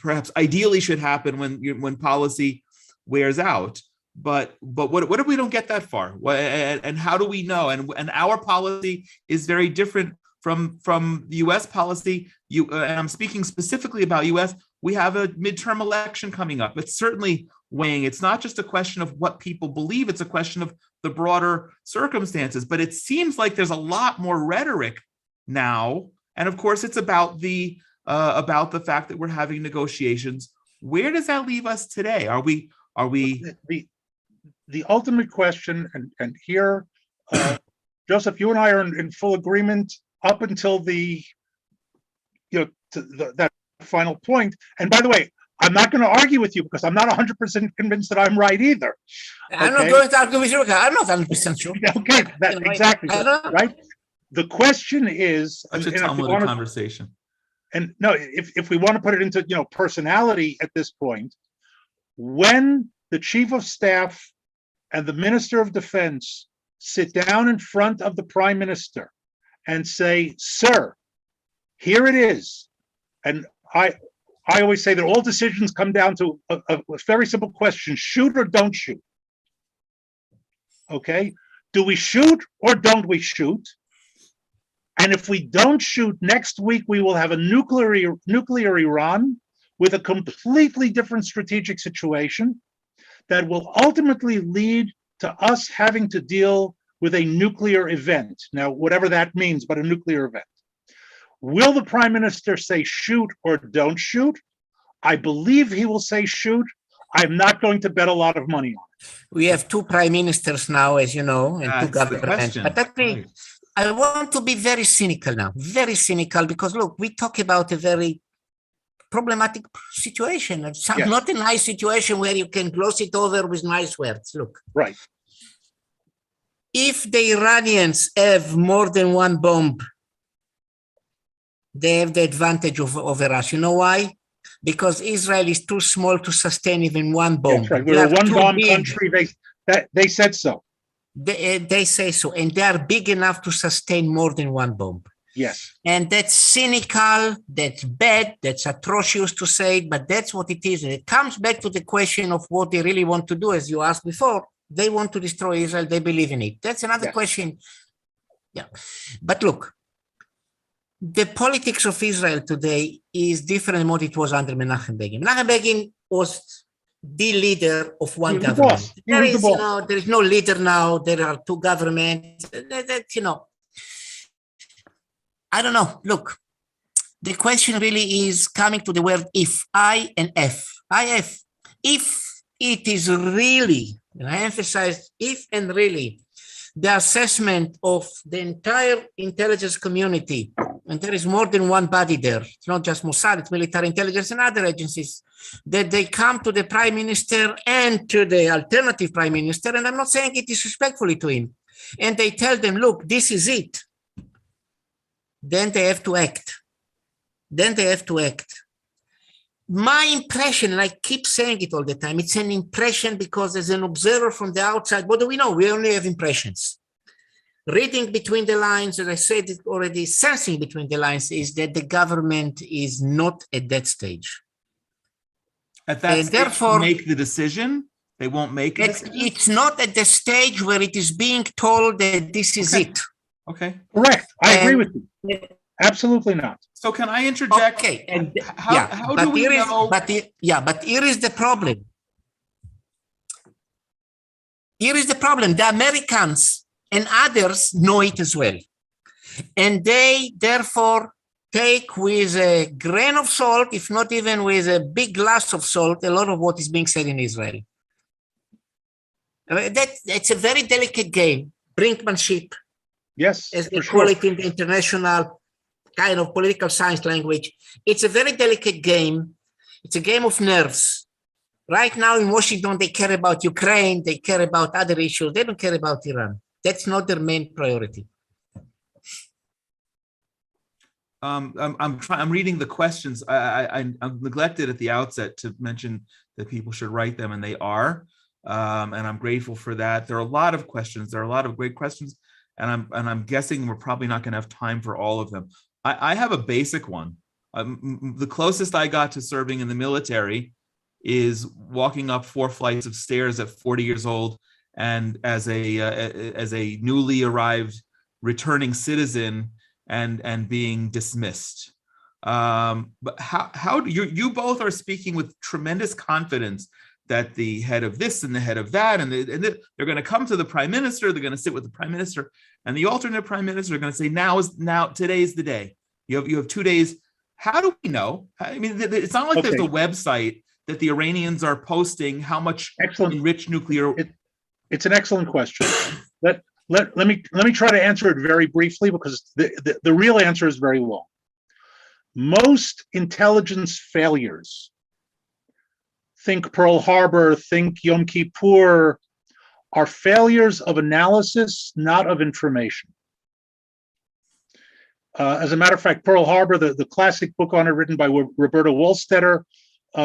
[SPEAKER 1] perhaps ideally should happen when policy wears out. But what if we don't get that far? And how do we know? And our policy is very different from the U.S. policy. And I'm speaking specifically about U.S. We have a midterm election coming up. It's certainly weighing. It's not just a question of what people believe. It's a question of the broader circumstances. But it seems like there's a lot more rhetoric now. And of course, it's about the fact that we're having negotiations. Where does that leave us today? Are we?
[SPEAKER 3] The ultimate question, and here, Joseph, you and I are in full agreement up until that final point. And by the way, I'm not going to argue with you because I'm not 100% convinced that I'm right either.
[SPEAKER 2] I'm not going to argue with you. I'm not 100% sure.
[SPEAKER 3] Okay, exactly right. The question is,
[SPEAKER 1] such a Talmudic conversation.
[SPEAKER 3] And no, if we want to put it into personality at this point, when the chief of staff and the minister of defense sit down in front of the prime minister and say, "Sir, here it is," and I always say that all decisions come down to a very simple question: shoot or don't shoot. Okay, do we shoot or don't we shoot? And if we don't shoot, next week we will have a nuclear Iran with a completely different strategic situation that will ultimately lead to us having to deal with a nuclear event. Now, whatever that means, but a nuclear event. Will the prime minister say shoot or don't shoot? I believe he will say shoot. I'm not going to bet a lot of money on it.
[SPEAKER 2] We have two prime ministers now, as you know, and two governments. But I want to be very cynical now, very cynical, because look, we talk about a very problematic situation. It's not a nice situation where you can gloss it over with nice words. Look.
[SPEAKER 3] Right.
[SPEAKER 2] If the Iranians have more than one bomb, they have the advantage over us. You know why? Because Israel is too small to sustain even one bomb.
[SPEAKER 3] That's right. We're a one-bomb country. They said so.
[SPEAKER 2] They say so, and they are big enough to sustain more than one bomb.
[SPEAKER 3] Yes.
[SPEAKER 2] And that's cynical, that's bad, that's atrocious to say it, but that's what it is. And it comes back to the question of what they really want to do, as you asked before. They want to destroy Israel, they believe in it. That's another question. Yeah. But look, the politics of Israel today is different than what it was under Menachem Begin. Menachem Begin was the leader of one government. There is no leader now. There are two governments. I don't know. Look, the question really is coming to the word if, I and F. IF. If it is really, and I emphasize if and really, the assessment of the entire intelligence community, and there is more than one body there, it's not just Mossad, it's military intelligence and other agencies, that they come to the prime minister and to the alternative prime minister, and I'm not saying it disrespectfully to him, and they tell them, look, this is it, then they have to act. My impression, and I keep saying it all the time, it's an impression because as an observer from the outside, what do we know? We only have impressions. Reading between the lines, as I said it already, sensing between the lines is that the government is not at that stage.
[SPEAKER 1] At that
[SPEAKER 2] And
[SPEAKER 1] stage,
[SPEAKER 2] therefore,
[SPEAKER 1] make the decision. They won't make it.
[SPEAKER 2] it's not at the stage where it is being told that this is it.
[SPEAKER 1] Okay.
[SPEAKER 3] Correct. I agree with you.
[SPEAKER 2] And-
[SPEAKER 3] Absolutely not.
[SPEAKER 1] So can I interject?
[SPEAKER 2] Okay, and
[SPEAKER 1] How do we know?
[SPEAKER 2] But here is the problem. The Americans and others know it as well, and they therefore take with a grain of salt, if not even with a big glass of salt, a lot of what is being said in Israel. That's a very delicate game, brinkmanship,
[SPEAKER 3] Yes,
[SPEAKER 2] as they
[SPEAKER 3] for
[SPEAKER 2] call
[SPEAKER 3] sure.
[SPEAKER 2] it in the international kind of political science language. It's a very delicate game. It's a game of nerves. Right now in Washington, they care about Ukraine. They care about other issues. They don't care about Iran. That's not their main priority.
[SPEAKER 1] I'm reading the questions. I neglected at the outset to mention that people should write them, and they are. And I'm grateful for that. There are a lot of questions. There are a lot of great questions, and I'm guessing we're probably not going to have time for all of them. I have a basic one. The closest I got to serving in the military is walking up 4 flights of stairs at 40 years old, and as a newly arrived returning citizen, and being dismissed. But how do you both are speaking with tremendous confidence that the head of this and the head of that, and they're going to come to the prime minister, they're going to sit with the prime minister, and the alternate prime minister are going to say, today's the day. You have 2 days. How do we know? I mean, it's not like there's a website that the Iranians are posting how much enriched nuclear.
[SPEAKER 3] It's an excellent question. Let me try to answer it very briefly, because the real answer is very long. Most intelligence failures, think Pearl Harbor, think Yom Kippur, are failures of analysis, not of information. As a matter of fact, Pearl Harbor, the classic book on it written by Roberta Wohlstetter,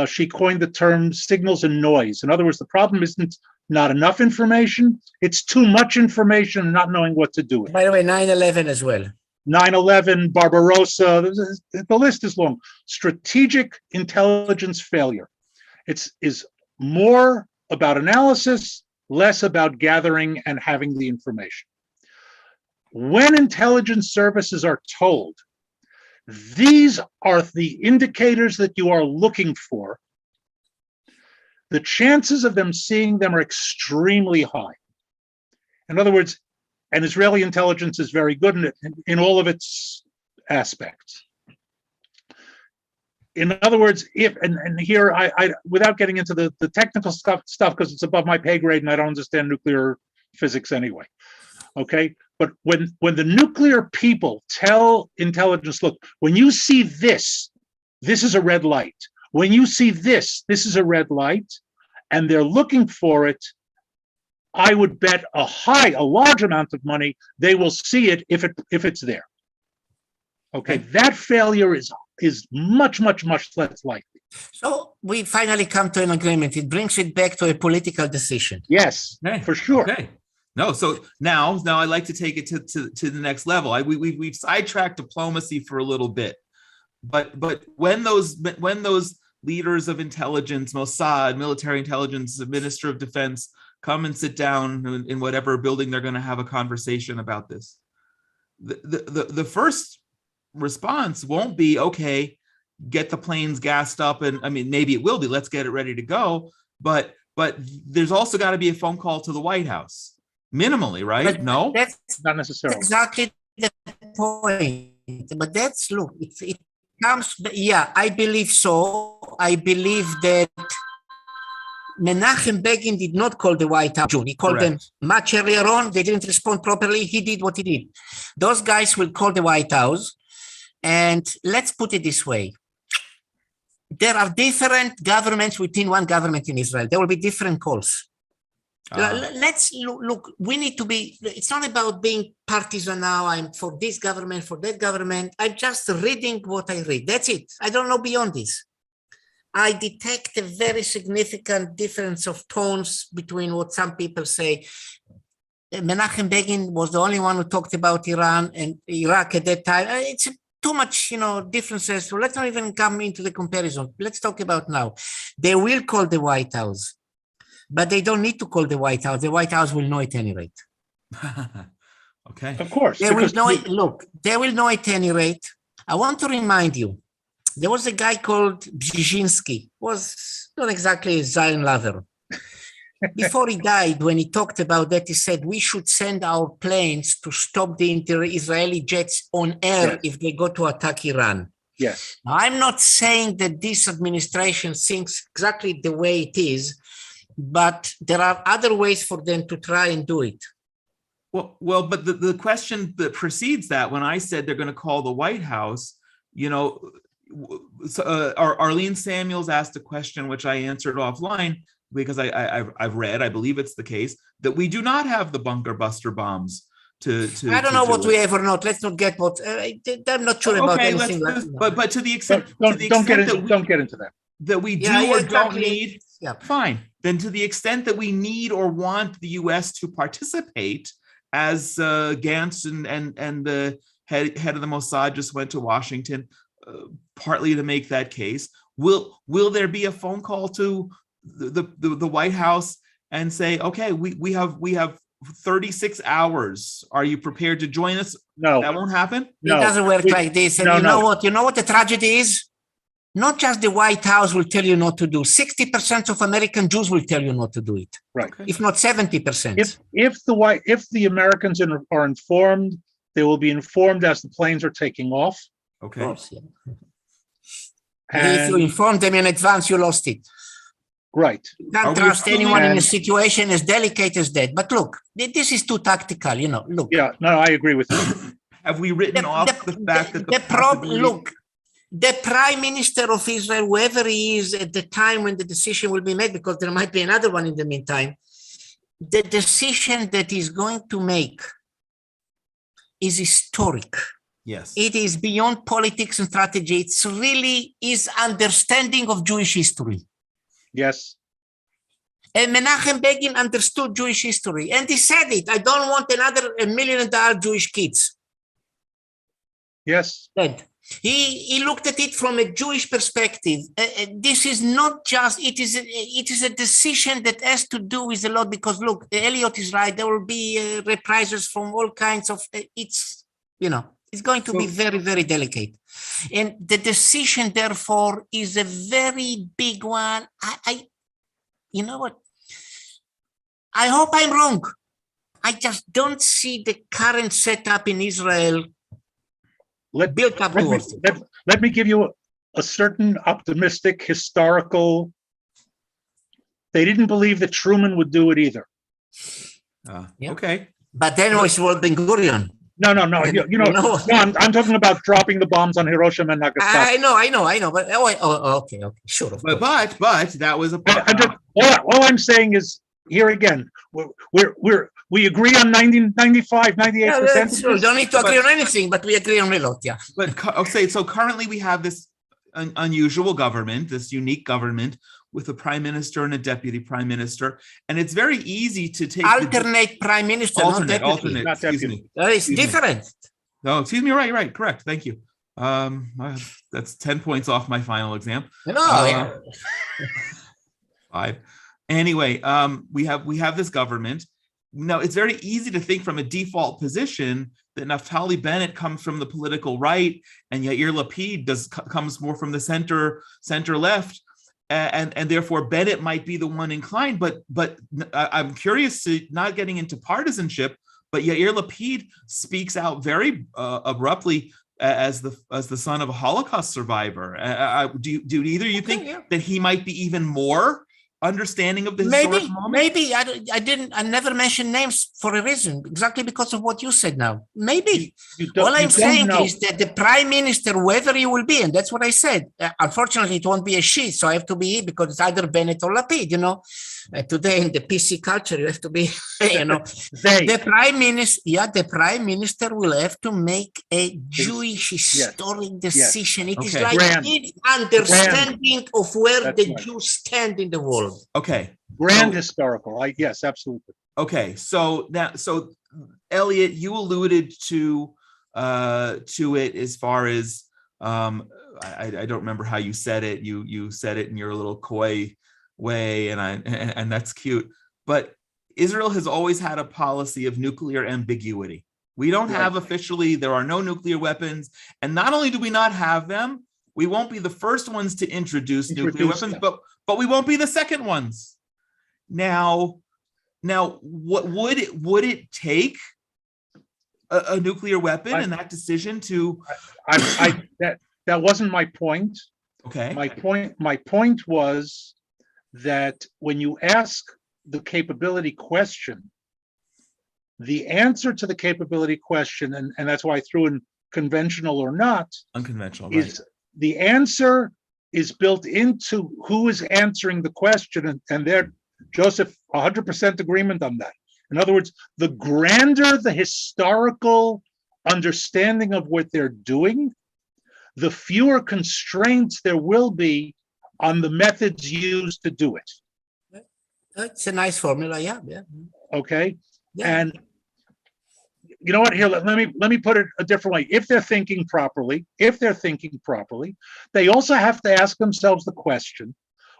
[SPEAKER 3] she coined the term signals and noise. In other words, the problem isn't not enough information, it's too much information and not knowing what to do with it.
[SPEAKER 2] By the way, 9/11 as well.
[SPEAKER 3] 9/11, Barbarossa, the list is long. Strategic intelligence failure. Is more about analysis, less about gathering and having the information. When intelligence services are told, these are the indicators that you are looking for, the chances of them seeing them are extremely high. In other words, and Israeli intelligence is very good in all of its aspects. In other words, and here I without getting into the technical stuff because it's above my pay grade and I don't understand nuclear physics anyway. Okay, but when the nuclear people tell intelligence, look, when you see this is a red light. When you see this is a red light, and they're looking for it, I would bet a large amount of money they will see it if it's there. Okay, that failure is much less likely.
[SPEAKER 2] So we finally come to an agreement. It brings it back to a political decision.
[SPEAKER 3] Yes, for sure.
[SPEAKER 1] Okay. No, so now I'd like to take it to the next level. We've sidetracked diplomacy for a little bit, but when those leaders of intelligence, Mossad, military intelligence, the Minister of Defense, come and sit down in whatever building they're going to have a conversation about this, the first response won't be, okay, get the planes gassed up, and I mean, maybe it will be, let's get it ready to go, but there's also got to be a phone call to the White House, minimally, right?
[SPEAKER 2] But
[SPEAKER 1] no,
[SPEAKER 3] that's not necessarily
[SPEAKER 2] exactly the point. But that's, look, it comes, yeah, I believe so. I believe that Menachem Begin did not call the White House. He called them much earlier on. They didn't respond properly. He did what he did. Those guys will call the White House. And let's put it this way. There are different governments within one government in Israel. There will be different calls. Let's look, we need to be, it's not about being partisan now. I'm for this government, for that government. I'm just reading what I read. That's it. I don't know beyond this. I detect a very significant difference of tones between what some people say. Menachem Begin was the only one who talked about Iran and Iraq at that time. It's too much, differences. So let's not even come into the comparison. Let's talk about now. They will call the White House, but they don't need to call the White House. The White House will know at any rate.
[SPEAKER 1] Okay.
[SPEAKER 3] Of course.
[SPEAKER 2] They will know it. Look, they will know at any rate. I want to remind you, there was a guy called Brzezinski, was not exactly a Zion lover. Before he died, when he talked about that, he said, we should send our planes to stop the Israeli jets on air if they go to attack Iran.
[SPEAKER 3] Yes.
[SPEAKER 2] Now, I'm not saying that this administration thinks exactly the way it is, but there are other ways for them to try and do it.
[SPEAKER 1] Well, but the question that precedes that, when I said they're going to call the White House, Arlene Samuels asked a question which I answered offline, because I've read, I believe it's the case, that we do not have the bunker buster bombs to
[SPEAKER 2] I don't know what we have or not. Let's not get what I'm not sure about anything like that.
[SPEAKER 1] But to the extent,
[SPEAKER 3] don't get into that.
[SPEAKER 1] That we do or don't need, fine. Then to the extent that we need or want the US to participate, as Gantz and the head of the Mossad just went to Washington, partly to make that case, will there be a phone call to the White House and say, okay, we have 36 hours. Are you prepared to join us?
[SPEAKER 3] No,
[SPEAKER 1] that won't happen.
[SPEAKER 2] No. It doesn't work like this. And you know what the tragedy is? Not just the White House will tell you not to do. 60% of American Jews will tell you not to do it.
[SPEAKER 3] Right.
[SPEAKER 2] If not 70%.
[SPEAKER 3] If the Americans are informed, they will be informed as the planes are taking off.
[SPEAKER 1] Okay.
[SPEAKER 2] Of course, yeah. And if you inform them in advance, you lost it.
[SPEAKER 3] Right.
[SPEAKER 2] You can't trust anyone in a situation as delicate as that. But look, this is too tactical, Look.
[SPEAKER 3] Yeah, no, I agree with you.
[SPEAKER 1] Have we written off the fact that
[SPEAKER 2] the prime minister of Israel, whoever he is at the time when the decision will be made, because there might be another one in the meantime, the decision that he's going to make is historic.
[SPEAKER 1] Yes.
[SPEAKER 2] It is beyond politics and strategy. It's really his understanding of Jewish history.
[SPEAKER 3] Yes.
[SPEAKER 2] And Menachem Begin understood Jewish history, and he said it. I don't want another $1 million Jewish kids.
[SPEAKER 3] Yes.
[SPEAKER 2] And he looked at it from a Jewish perspective. This is not just, it is a decision that has to do with a lot, because look, Elliot is right. There will be reprisals from all kinds of, it's going to be very, very delicate. And the decision, therefore, is a very big one. You know what? I hope I'm wrong. I just don't see the current setup in Israel built up towards it.
[SPEAKER 3] Let me give you a certain optimistic historical. They didn't believe that Truman would do it either.
[SPEAKER 1] Okay.
[SPEAKER 2] But then it was Ben-Gurion.
[SPEAKER 3] No. I'm talking about dropping the bombs on Hiroshima and Nagasaki.
[SPEAKER 2] I know. But okay, sure.
[SPEAKER 1] But that was a.
[SPEAKER 3] All I'm saying is, here again, we agree on 95, 98%.
[SPEAKER 2] We don't need to agree on anything, but we agree on a lot. Yeah.
[SPEAKER 1] But okay, so currently we have this unusual government, this unique government, with a prime minister and a deputy prime minister, and it's very easy to take
[SPEAKER 2] alternate prime minister,
[SPEAKER 1] alternate.
[SPEAKER 3] Excuse me.
[SPEAKER 2] It's different.
[SPEAKER 1] No, excuse me. Right. Correct. Thank you. That's 10 points off my final exam.
[SPEAKER 2] No.
[SPEAKER 1] 5. Anyway, we have this government. Now, it's very easy to think from a default position that Naftali Bennett comes from the political right, and Yair Lapid comes more from the center left. And therefore Bennett might be the one inclined, but I'm curious, to not getting into partisanship, but Yair Lapid speaks out very abruptly as the son of a Holocaust survivor. Do either you think that he might be even more understanding of the historic moment?
[SPEAKER 2] Maybe I never mentioned names for a reason, exactly because of what you said now. Maybe. All I'm saying is that the prime minister, whoever he will be, and that's what I said. Unfortunately, it won't be a she, so I have to be he, because it's either Bennett or Lapid, today in the PC culture, you have to be,
[SPEAKER 3] They.
[SPEAKER 2] the prime minister will have to make a Jewish historic decision. It is like big understanding of where the Jews stand in the world.
[SPEAKER 1] Okay.
[SPEAKER 3] Grand historical. Yes, absolutely.
[SPEAKER 1] Okay. So Elliot, you alluded to it as far as I don't remember how you said it. You said it in your little coy way, and that's cute. But Israel has always had a policy of nuclear ambiguity. We don't have officially, there are no nuclear weapons. And not only do we not have them, we won't be the first ones to introduce nuclear weapons, but we won't be the second ones. Now, what would it take a nuclear weapon in that decision to?
[SPEAKER 3] That wasn't my point.
[SPEAKER 1] Okay.
[SPEAKER 3] My point was that when you ask the capability question, the answer to the capability question, and that's why I threw in conventional or not,
[SPEAKER 1] unconventional,
[SPEAKER 3] is the answer is built into who is answering the question, and there, Joseph, 100% agreement on that. In other words, the grander the historical understanding of what they're doing, the fewer constraints there will be on the methods used to do it.
[SPEAKER 2] That's a nice formula, yeah.
[SPEAKER 3] Okay,
[SPEAKER 2] yeah.
[SPEAKER 3] And you know what? Here, let me put it a different way. If they're thinking properly, they also have to ask themselves the question: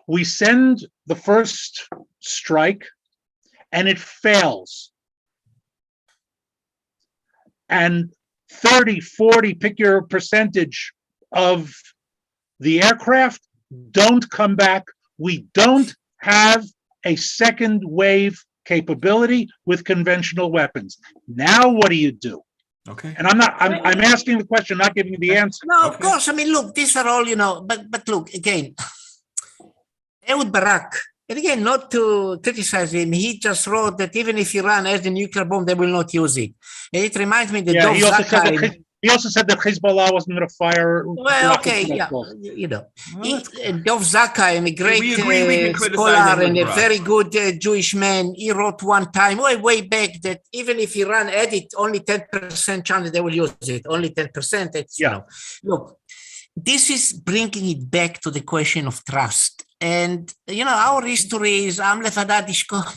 [SPEAKER 3] we send the first strike, and it fails, and 30, 40, pick your percentage of the aircraft don't come back. We don't have a second wave capability with conventional weapons. Now what do you do?
[SPEAKER 1] Okay.
[SPEAKER 3] And I'm asking the question, not giving you the answer.
[SPEAKER 2] No, of course. I mean, look, these are all, but look, again, Ehud Barak, and again, not to criticize him, he just wrote that even if Iran has the nuclear bomb, they will not use it. And it reminds me that Dov Zakkai.
[SPEAKER 3] He also said that Hezbollah wasn't going to fire.
[SPEAKER 2] Well, okay, yeah, Dov Zakkai, a great scholar and a very good Jewish man, he wrote one time, way back, that even if Iran had it, only 10% chance they will use it. Only 10%. It's, look, this is bringing it back to the question of trust. And, our history is,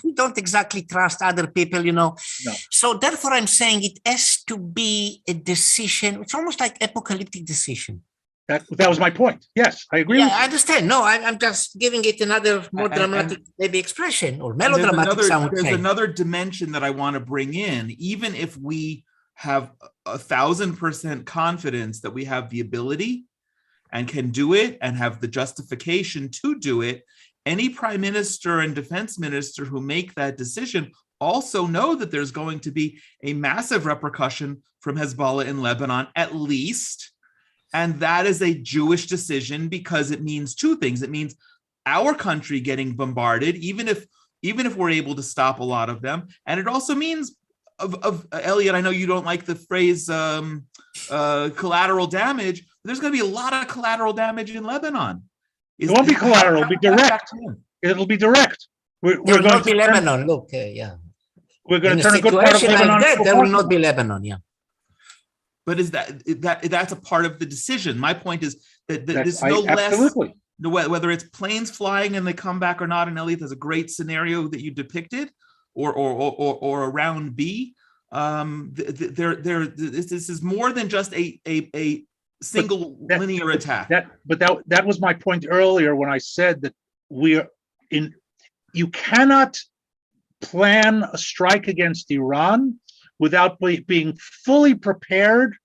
[SPEAKER 2] we don't exactly trust other people, No. So therefore, I'm saying it has to be a decision. It's almost like apocalyptic decision.
[SPEAKER 3] That was my point. Yes, I agree.
[SPEAKER 2] Yeah, I understand. No, I'm just giving it another more dramatic, maybe expression, or melodramatic.
[SPEAKER 1] There's another dimension that I want to bring in. Even if we have 1,000% confidence that we have the ability and can do it and have the justification to do it, any prime minister and defense minister who make that decision also know that there's going to be a massive repercussion from Hezbollah in Lebanon, at least. And that is a Jewish decision because it means two things. It means our country getting bombarded, even if we're able to stop a lot of them. And it also means Elliot, I know you don't like the phrase collateral damage. There's going to be a lot of collateral damage in Lebanon.
[SPEAKER 3] It won't be collateral. It'll be direct. It'll be direct.
[SPEAKER 2] There will not be Lebanon. Look, yeah.
[SPEAKER 3] We're going to turn a good part of Lebanon.
[SPEAKER 2] There will not be Lebanon, yeah.
[SPEAKER 1] But is that's a part of the decision? My point is that there's no less.
[SPEAKER 3] Absolutely.
[SPEAKER 1] Whether it's planes flying and they come back or not, and Elliot, there's a great scenario that you depicted, or around B. This is more than just a single linear attack.
[SPEAKER 3] That was my point earlier when I said that you cannot plan a strike against Iran without being fully prepared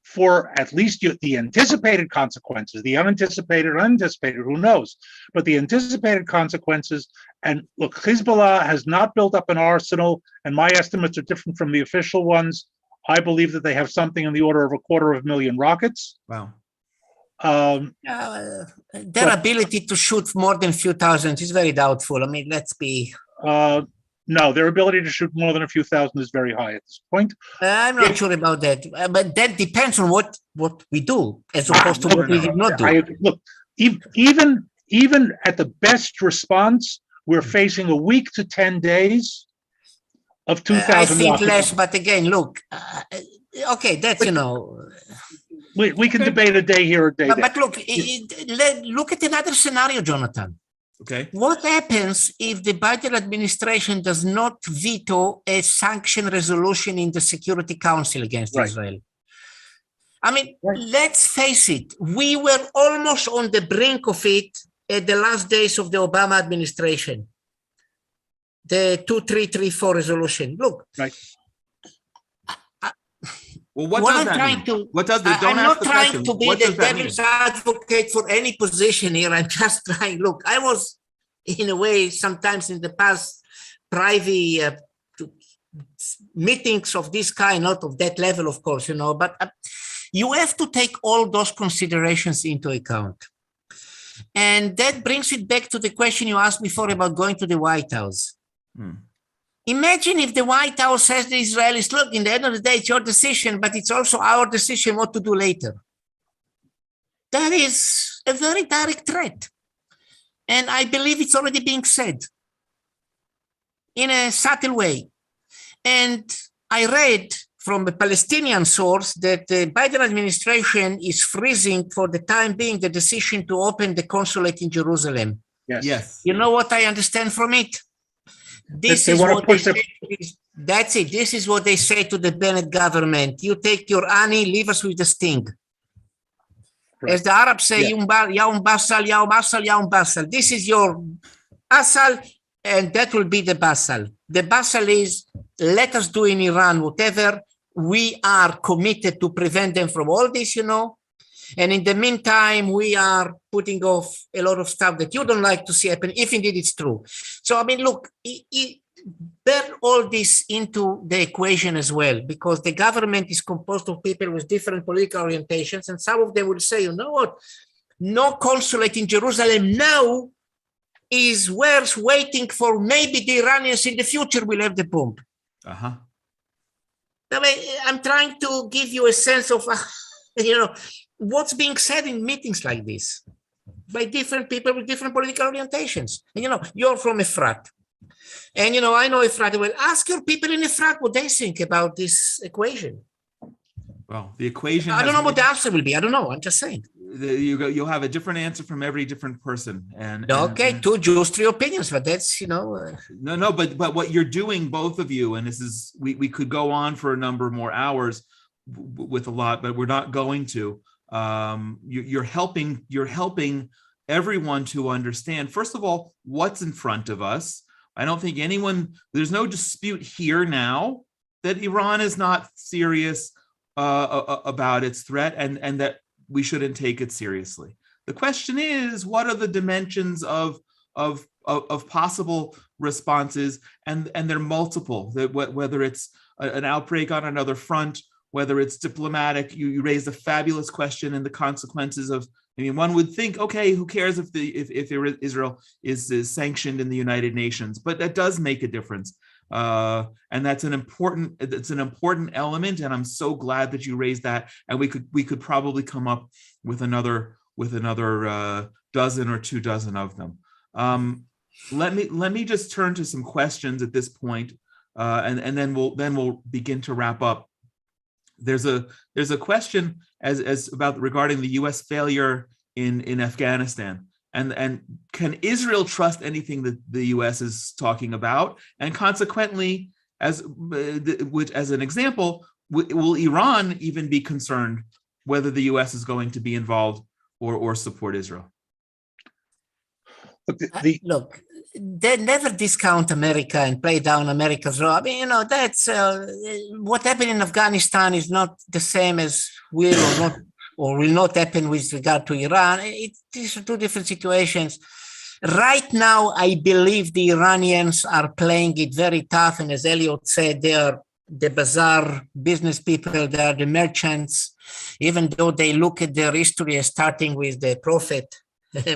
[SPEAKER 3] for at least the anticipated consequences, the unanticipated, who knows, but the anticipated consequences. And look, Hezbollah has not built up an arsenal, and my estimates are different from the official ones. I believe that they have something in the order of 250,000 rockets.
[SPEAKER 1] Wow.
[SPEAKER 2] Their ability to shoot more than a few thousand is very doubtful. I mean, let's be...
[SPEAKER 3] No, their ability to shoot more than a few thousand is very high at this point.
[SPEAKER 2] I'm not sure about that, but that depends on what we do as opposed to what we did not do.
[SPEAKER 3] Look, even at the best response, we're facing a week to 10 days of 2,000
[SPEAKER 2] I think
[SPEAKER 3] rockets.
[SPEAKER 2] less, but again, look, okay, that's,
[SPEAKER 3] We can debate a day here or a day there.
[SPEAKER 2] but look, look at another scenario, Jonathan.
[SPEAKER 1] Okay.
[SPEAKER 2] What happens if the Biden administration does not veto a sanction resolution in the Security Council against
[SPEAKER 3] Right.
[SPEAKER 2] Israel? I mean,
[SPEAKER 3] Right.
[SPEAKER 2] let's face it, we were almost on the brink of it at the last days of the Obama administration. The 2334 resolution. Look.
[SPEAKER 3] Right.
[SPEAKER 1] Well, what does that mean? What does that? Don't
[SPEAKER 2] I'm
[SPEAKER 1] ask
[SPEAKER 2] not
[SPEAKER 1] the
[SPEAKER 2] trying
[SPEAKER 1] question.
[SPEAKER 2] to be
[SPEAKER 1] What
[SPEAKER 2] the
[SPEAKER 1] does that mean?
[SPEAKER 2] devil's advocate for any position here. I'm just trying. Look, I was, in a way, sometimes in the past, private meetings of this kind, not of that level, of course, but you have to take all those considerations into account. And that brings it back to the question you asked before about going to the White House. Imagine if the White House says to the Israelis, look, in the end of the day, it's your decision, but it's also our decision what to do later. That is a very direct threat. And I believe it's already being said in a subtle way. And I read from a Palestinian source that the Biden administration is freezing for the time being the decision to open the consulate in Jerusalem.
[SPEAKER 3] Yes.
[SPEAKER 2] You know what I understand from it? This is what that's it. This is what they say to the Bennett government. You take your honey, leave us with the sting. Right. As the Arabs say, basal. This is your asal, and that will be the basal. The basal is, let us do in Iran whatever. We are committed to prevent them from all this, And in the meantime, we are putting off a lot of stuff that you don't like to see happen, if indeed it's true. So, I mean, look, bear all this into the equation as well, because the government is composed of people with different political orientations, and some of them will say, you know what, no consulate in Jerusalem now is worth waiting for maybe the Iranians in the future will have the bomb.
[SPEAKER 1] Uh-huh.
[SPEAKER 2] I mean, I'm trying to give you a sense of, what's being said in meetings like this by different people with different political orientations. And, you're from Efrat. And, I know Efrat. Well, ask your people in Efrat what they think about this equation.
[SPEAKER 1] Well, the equation.
[SPEAKER 2] I don't know what the answer will be. I don't know. I'm just saying.
[SPEAKER 1] You'll have a different answer from every different person.
[SPEAKER 2] Okay, two Jews, three opinions, but that's,
[SPEAKER 1] No, but what you're doing, both of you, and this is, we could go on for a number more hours with a lot, but we're not going to. You're helping everyone to understand, first of all, what's in front of us. I don't think there's no dispute here now that Iran is not serious about its threat and that we shouldn't take it seriously. The question is, what are the dimensions of possible responses? And they're multiple, whether it's an outbreak on another front, whether it's diplomatic. You raised a fabulous question, and the consequences of, one would think, okay, who cares if Israel is sanctioned in the United Nations, but that does make a difference. And it's an important element, and I'm so glad that you raised that. And we could probably come up with another dozen or 2 dozen of them. Let me just turn to some questions at this point, and then we'll begin to wrap up. There's a question as about regarding the U.S. failure in Afghanistan. And can Israel trust anything that the U.S. is talking about? And consequently, as an example, will Iran even be concerned whether the U.S. is going to be involved or support Israel?
[SPEAKER 2] Look, they never discount America and play down America's role. That's what happened in Afghanistan is not the same as will not happen with regard to Iran. These are two different situations. Right now, I believe the Iranians are playing it very tough. And as Elliot said, they are the bazaar business people, they are the merchants, even though they look at their history as starting with the Prophet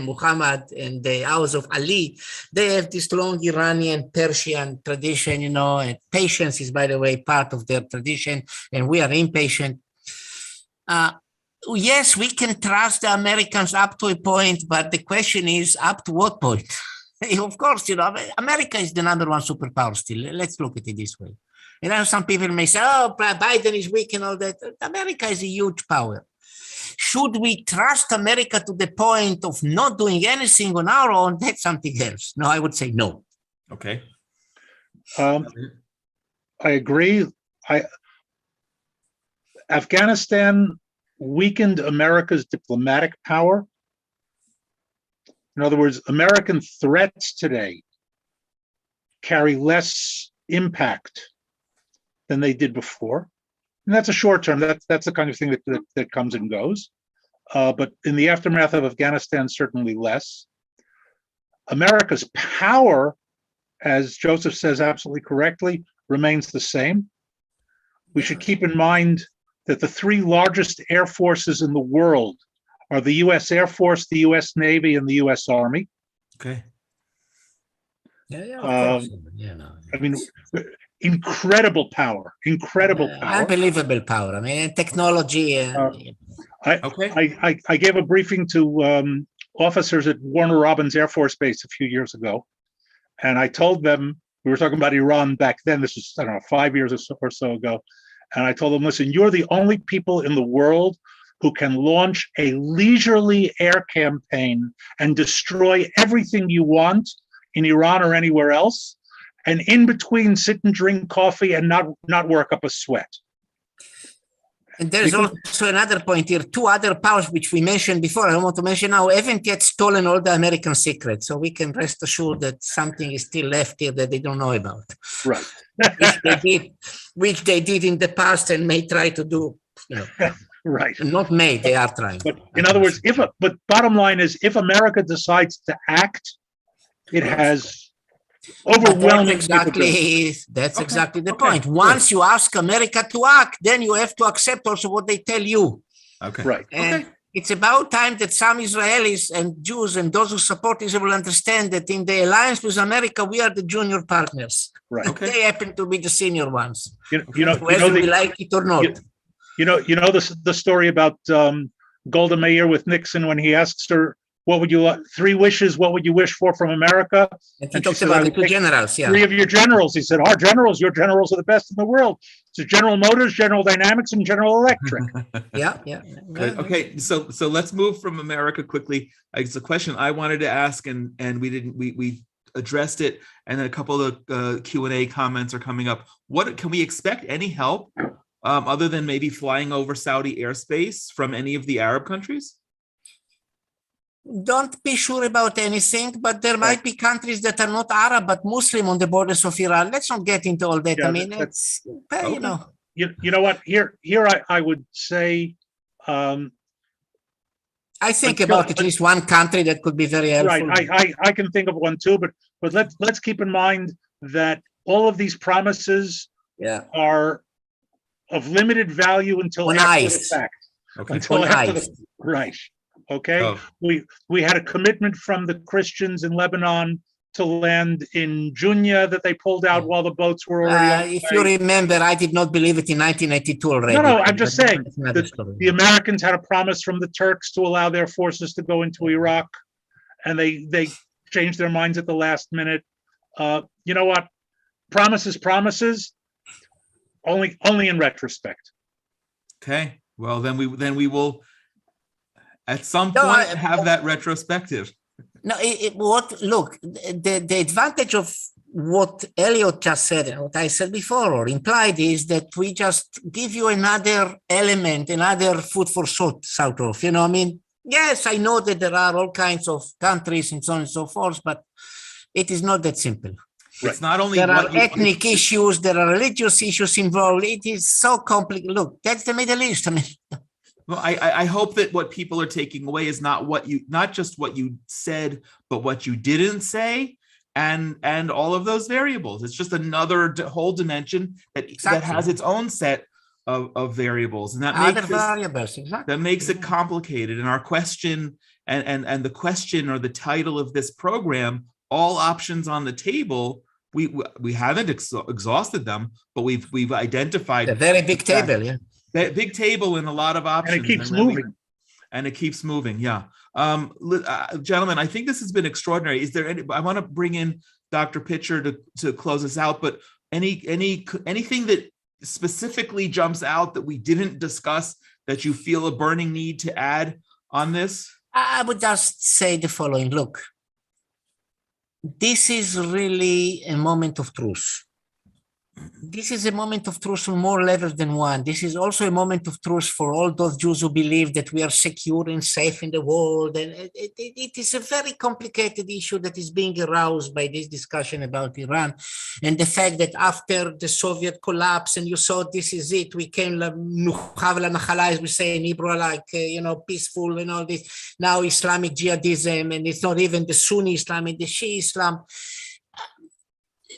[SPEAKER 2] Muhammad and the house of Ali. They have this long Iranian Persian tradition, and patience is, by the way, part of their tradition, and we are impatient. Yes, we can trust the Americans up to a point, but the question is, up to what point? Of course, America is the number one superpower still. Let's look at it this way. Some people may say, oh, Biden is weak and all that. America is a huge power. Should we trust America to the point of not doing anything on our own? That's something else. No, I would say no.
[SPEAKER 1] Okay.
[SPEAKER 3] I agree. Afghanistan weakened America's diplomatic power. In other words, American threats today carry less impact than they did before. And that's a short term. That's the kind of thing that comes and goes. But in the aftermath of Afghanistan, certainly less. America's power, as Joseph says absolutely correctly, remains the same. We should keep in mind that the three largest air forces in the world are the U.S. Air Force, the U.S. Navy, and the U.S. Army.
[SPEAKER 1] Okay.
[SPEAKER 2] I
[SPEAKER 3] mean, incredible power,
[SPEAKER 2] unbelievable power. I mean, technology.
[SPEAKER 3] I gave a briefing to officers at Warner Robins Air Force Base a few years ago, and I told them, we were talking about Iran back then, this was, I don't know, 5 years or so ago, and I told them, listen, you're the only people in the world who can launch a leisurely air campaign and destroy everything you want in Iran or anywhere else, and in between sit and drink coffee and not work up a sweat.
[SPEAKER 2] And there's also another point here. Two other powers which we mentioned before, I don't want to mention now, haven't yet stolen all the American secrets. So we can rest assured that something is still left here that they don't know about.
[SPEAKER 3] Right.
[SPEAKER 2] which they did in the past and may try to do.
[SPEAKER 3] Right.
[SPEAKER 2] Not may, they are trying.
[SPEAKER 3] But in other words, but bottom line is, if America decides to act, it has overwhelming.
[SPEAKER 2] That's exactly the point. Once you ask America to act, then you have to accept also what they tell you.
[SPEAKER 1] Okay.
[SPEAKER 3] Right.
[SPEAKER 2] And it's about time that some Israelis and Jews and those who support Israel will understand that in the alliance with America, we are the junior partners.
[SPEAKER 3] Right.
[SPEAKER 2] Okay. They happen to be the senior ones.
[SPEAKER 3] Whether
[SPEAKER 2] we like it or not.
[SPEAKER 3] The story about Golda Meir with Nixon when he asks her, what would you like? 3 wishes. What would you wish for from America?
[SPEAKER 2] And he talks about the 2 generals. Yeah.
[SPEAKER 3] 3 of your generals. He said, our generals, your generals are the best in the world. So General Motors, General Dynamics, and General Electric.
[SPEAKER 2] Yeah.
[SPEAKER 1] Good. Okay. So let's move from America quickly. It's a question I wanted to ask, and we addressed it, and then a couple of Q&A comments are coming up. What can we expect? Any help other than maybe flying over Saudi airspace from any of the Arab countries?
[SPEAKER 2] Don't be sure about anything, but there might be countries that are not Arab but Muslim on the borders of Iran. Let's not get into all that.
[SPEAKER 3] Yeah,
[SPEAKER 2] I mean, it's
[SPEAKER 3] you know what? Here I would say.
[SPEAKER 2] I think about at least one country that could be very helpful.
[SPEAKER 3] Right. I can think of one too, but let's keep in mind that all of these promises are of limited value until after the fact.
[SPEAKER 1] Okay.
[SPEAKER 3] Until after right. Okay.
[SPEAKER 1] Oh.
[SPEAKER 3] We had a commitment from the Christians in Lebanon to land in Junia that they pulled out while the boats were already.
[SPEAKER 2] If you remember, I did not believe it in 1982 already.
[SPEAKER 3] No, I'm just saying the Americans had a promise from the Turks to allow their forces to go into Iraq, and they changed their minds at the last minute. You know what? Promises, only in retrospect.
[SPEAKER 1] Okay. Well, then we will at some point have that retrospective.
[SPEAKER 2] No, look, the advantage of what Elliot just said and what I said before or implied is that we just give you another element, another food for thought, sort of. I mean, yes, I know that there are all kinds of countries and so on and so forth, but it is not that simple.
[SPEAKER 1] It's not only
[SPEAKER 2] there are ethnic issues, there are religious issues involved. It is so complicated. Look, that's the Middle East. I mean.
[SPEAKER 1] Well, I hope that what people are taking away is not just what you said, but what you didn't say, and all of those variables. It's just another whole dimension that has its own set of variables, and that makes it complicated. And our question and the question or the title of this program, all options on the table. We haven't exhausted them, but we've identified
[SPEAKER 2] a very big table. Yeah.
[SPEAKER 1] That big table and a lot of options.
[SPEAKER 3] And it keeps moving.
[SPEAKER 1] And it keeps moving, yeah. Gentlemen, I think this has been extraordinary. Is there any? I want to bring in Dr. Pitcher to close us out, but anything that specifically jumps out that we didn't discuss that you feel a burning need to add on this?
[SPEAKER 2] I would just say the following. Look, this is really a moment of truth. This is a moment of truth on more levels than one. This is also a moment of truth for all those Jews who believe that we are secure and safe in the world. And it is a very complicated issue that is being aroused by this discussion about Iran. And the fact that after the Soviet collapse, and you saw this is it, we came, as we say in Hebrew, like, peaceful and all this. Now Islamic jihadism, and it's not even the Sunni Islam and the Shia Islam.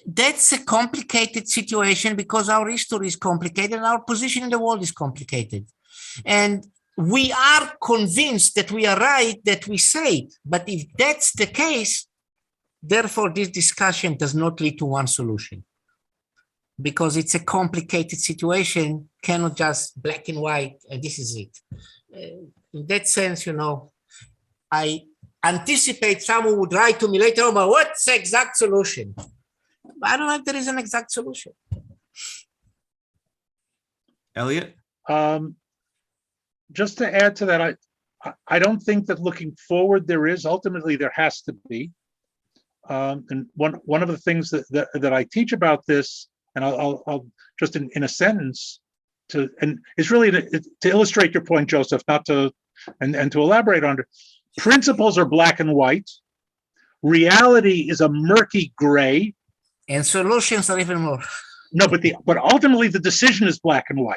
[SPEAKER 2] That's a complicated situation because our history is complicated and our position in the world is complicated. And we are convinced that we are right, that we say it. But if that's the case, therefore, this discussion does not lead to one solution because it's a complicated situation, cannot just black and white, and this is it. In that sense, I anticipate someone would write to me later on, but what's the exact solution? I don't know if there is an exact solution.
[SPEAKER 1] Elliot?
[SPEAKER 3] Just to add to that, I don't think that looking forward there is. Ultimately, there has to be. And one of the things that I teach about this, and I'll just in a sentence, is really to illustrate your point, Joseph, not to and to elaborate on it. Principles are black and white. Reality is a murky gray. And
[SPEAKER 2] solutions are even more.
[SPEAKER 3] No, but ultimately the decision is black and white.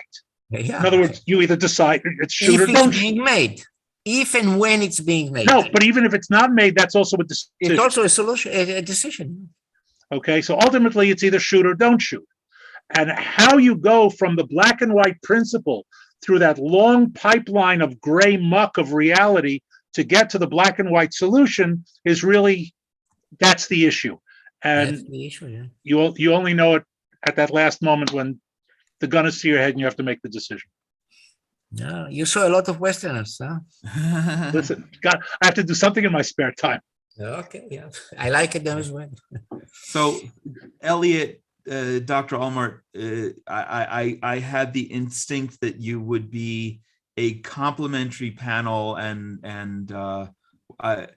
[SPEAKER 2] Yeah.
[SPEAKER 3] In other words, you either decide it's shoot or don't.
[SPEAKER 2] If it's being made, if and when it's being made.
[SPEAKER 3] No, but even if it's not made, that's also a decision.
[SPEAKER 2] It's also a solution, a decision.
[SPEAKER 3] Okay, so ultimately it's either shoot or don't shoot. And how you go from the black and white principle through that long pipeline of gray muck of reality to get to the black and white solution is really, that's the issue. And
[SPEAKER 2] the issue, yeah.
[SPEAKER 3] you only know it at that last moment when the gun is to your head and you have to make the decision.
[SPEAKER 2] Yeah, you saw a lot of Westerners, huh?
[SPEAKER 3] Listen, God, I have to do something in my spare time.
[SPEAKER 2] Okay, yeah, I like it as well.
[SPEAKER 1] So, Elliot, Dr. Olmert, I had the instinct that you would be a complimentary panel, and I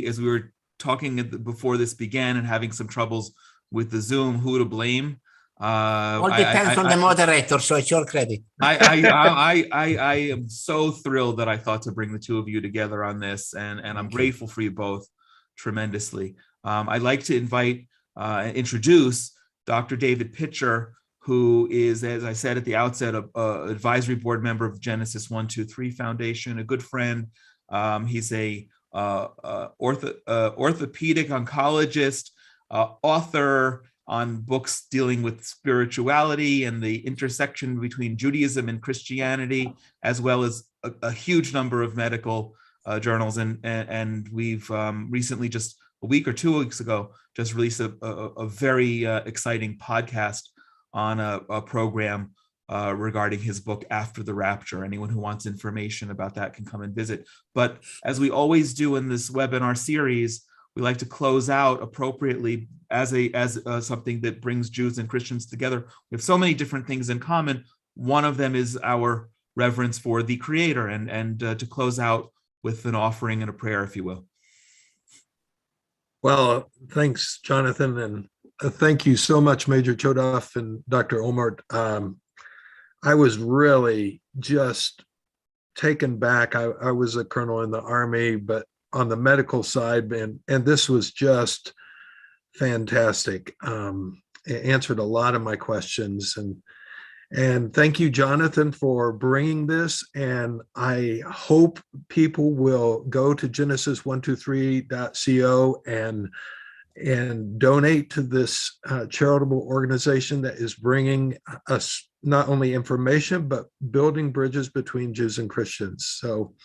[SPEAKER 1] as we were talking before this began and having some troubles with the Zoom, who to blame.
[SPEAKER 2] All depends on the moderator, so it's your credit.
[SPEAKER 1] I am so thrilled that I thought to bring the two of you together on this, and I'm grateful for you both tremendously. I'd like to introduce Dr. David Pitcher, who is, as I said at the outset, an advisory board member of Genesis 123 Foundation, a good friend. He's a orthopedic oncologist, author on books dealing with spirituality and the intersection between Judaism and Christianity, as well as a huge number of medical journals. And we've recently, just a week or 2 weeks ago, just released a very exciting podcast on a program regarding his book, After the Rapture. Anyone who wants information about that can come and visit. But as we always do in this webinar series, we like to close out appropriately as something that brings Jews and Christians together. We have so many different things in common. One of them is our reverence for the Creator, and to close out with an offering and a prayer, if you will.
[SPEAKER 4] Well, thanks, Jonathan, and thank you so much, Major Chodoff and Dr. Olmert. I was really just taken back. I was a colonel in the Army, but on the medical side, and this was just fantastic. It answered a lot of my questions, and thank you, Jonathan, for bringing this. And I hope people will go to genesis123.co and donate to this charitable organization that is bringing us not only information, but building bridges between Jews and Christians. So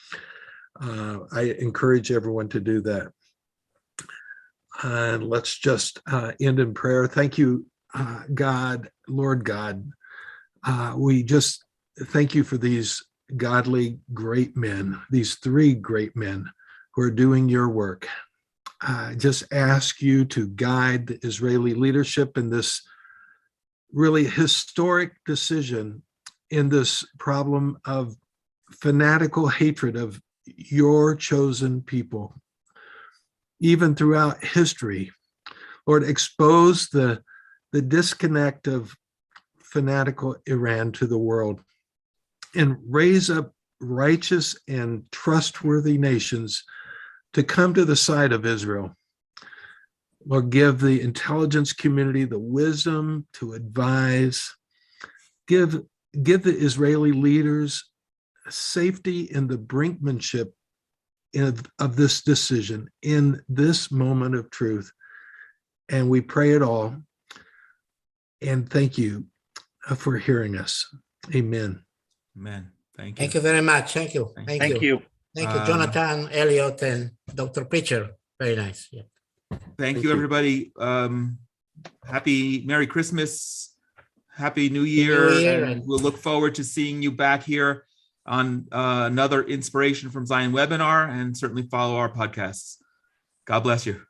[SPEAKER 4] I encourage everyone to do that. And let's just end in prayer. Thank you, God, Lord God. We just thank you for these godly great men, these three great men who are doing your work. I just ask you to guide the Israeli leadership in this really historic decision in this problem of fanatical hatred of your chosen people. Even throughout history, Lord, expose the disconnect of fanatical Iran to the world and raise up righteous and trustworthy nations to come to the side of Israel. Lord, give the intelligence community the wisdom to advise. Give the Israeli leaders safety in the brinkmanship of this decision in this moment of truth. And we pray it all. And thank you for hearing us. Amen.
[SPEAKER 1] Amen. Thank you.
[SPEAKER 2] Thank you very much. Thank you.
[SPEAKER 3] Thank you.
[SPEAKER 2] Thank you, Jonathan, Elliot, and Dr. Pitcher. Very nice. Yeah.
[SPEAKER 1] Thank you, everybody. Happy Merry Christmas. Happy New Year. And we'll look forward to seeing you back here on another Inspiration from Zion webinar, and certainly follow our podcasts. God bless you.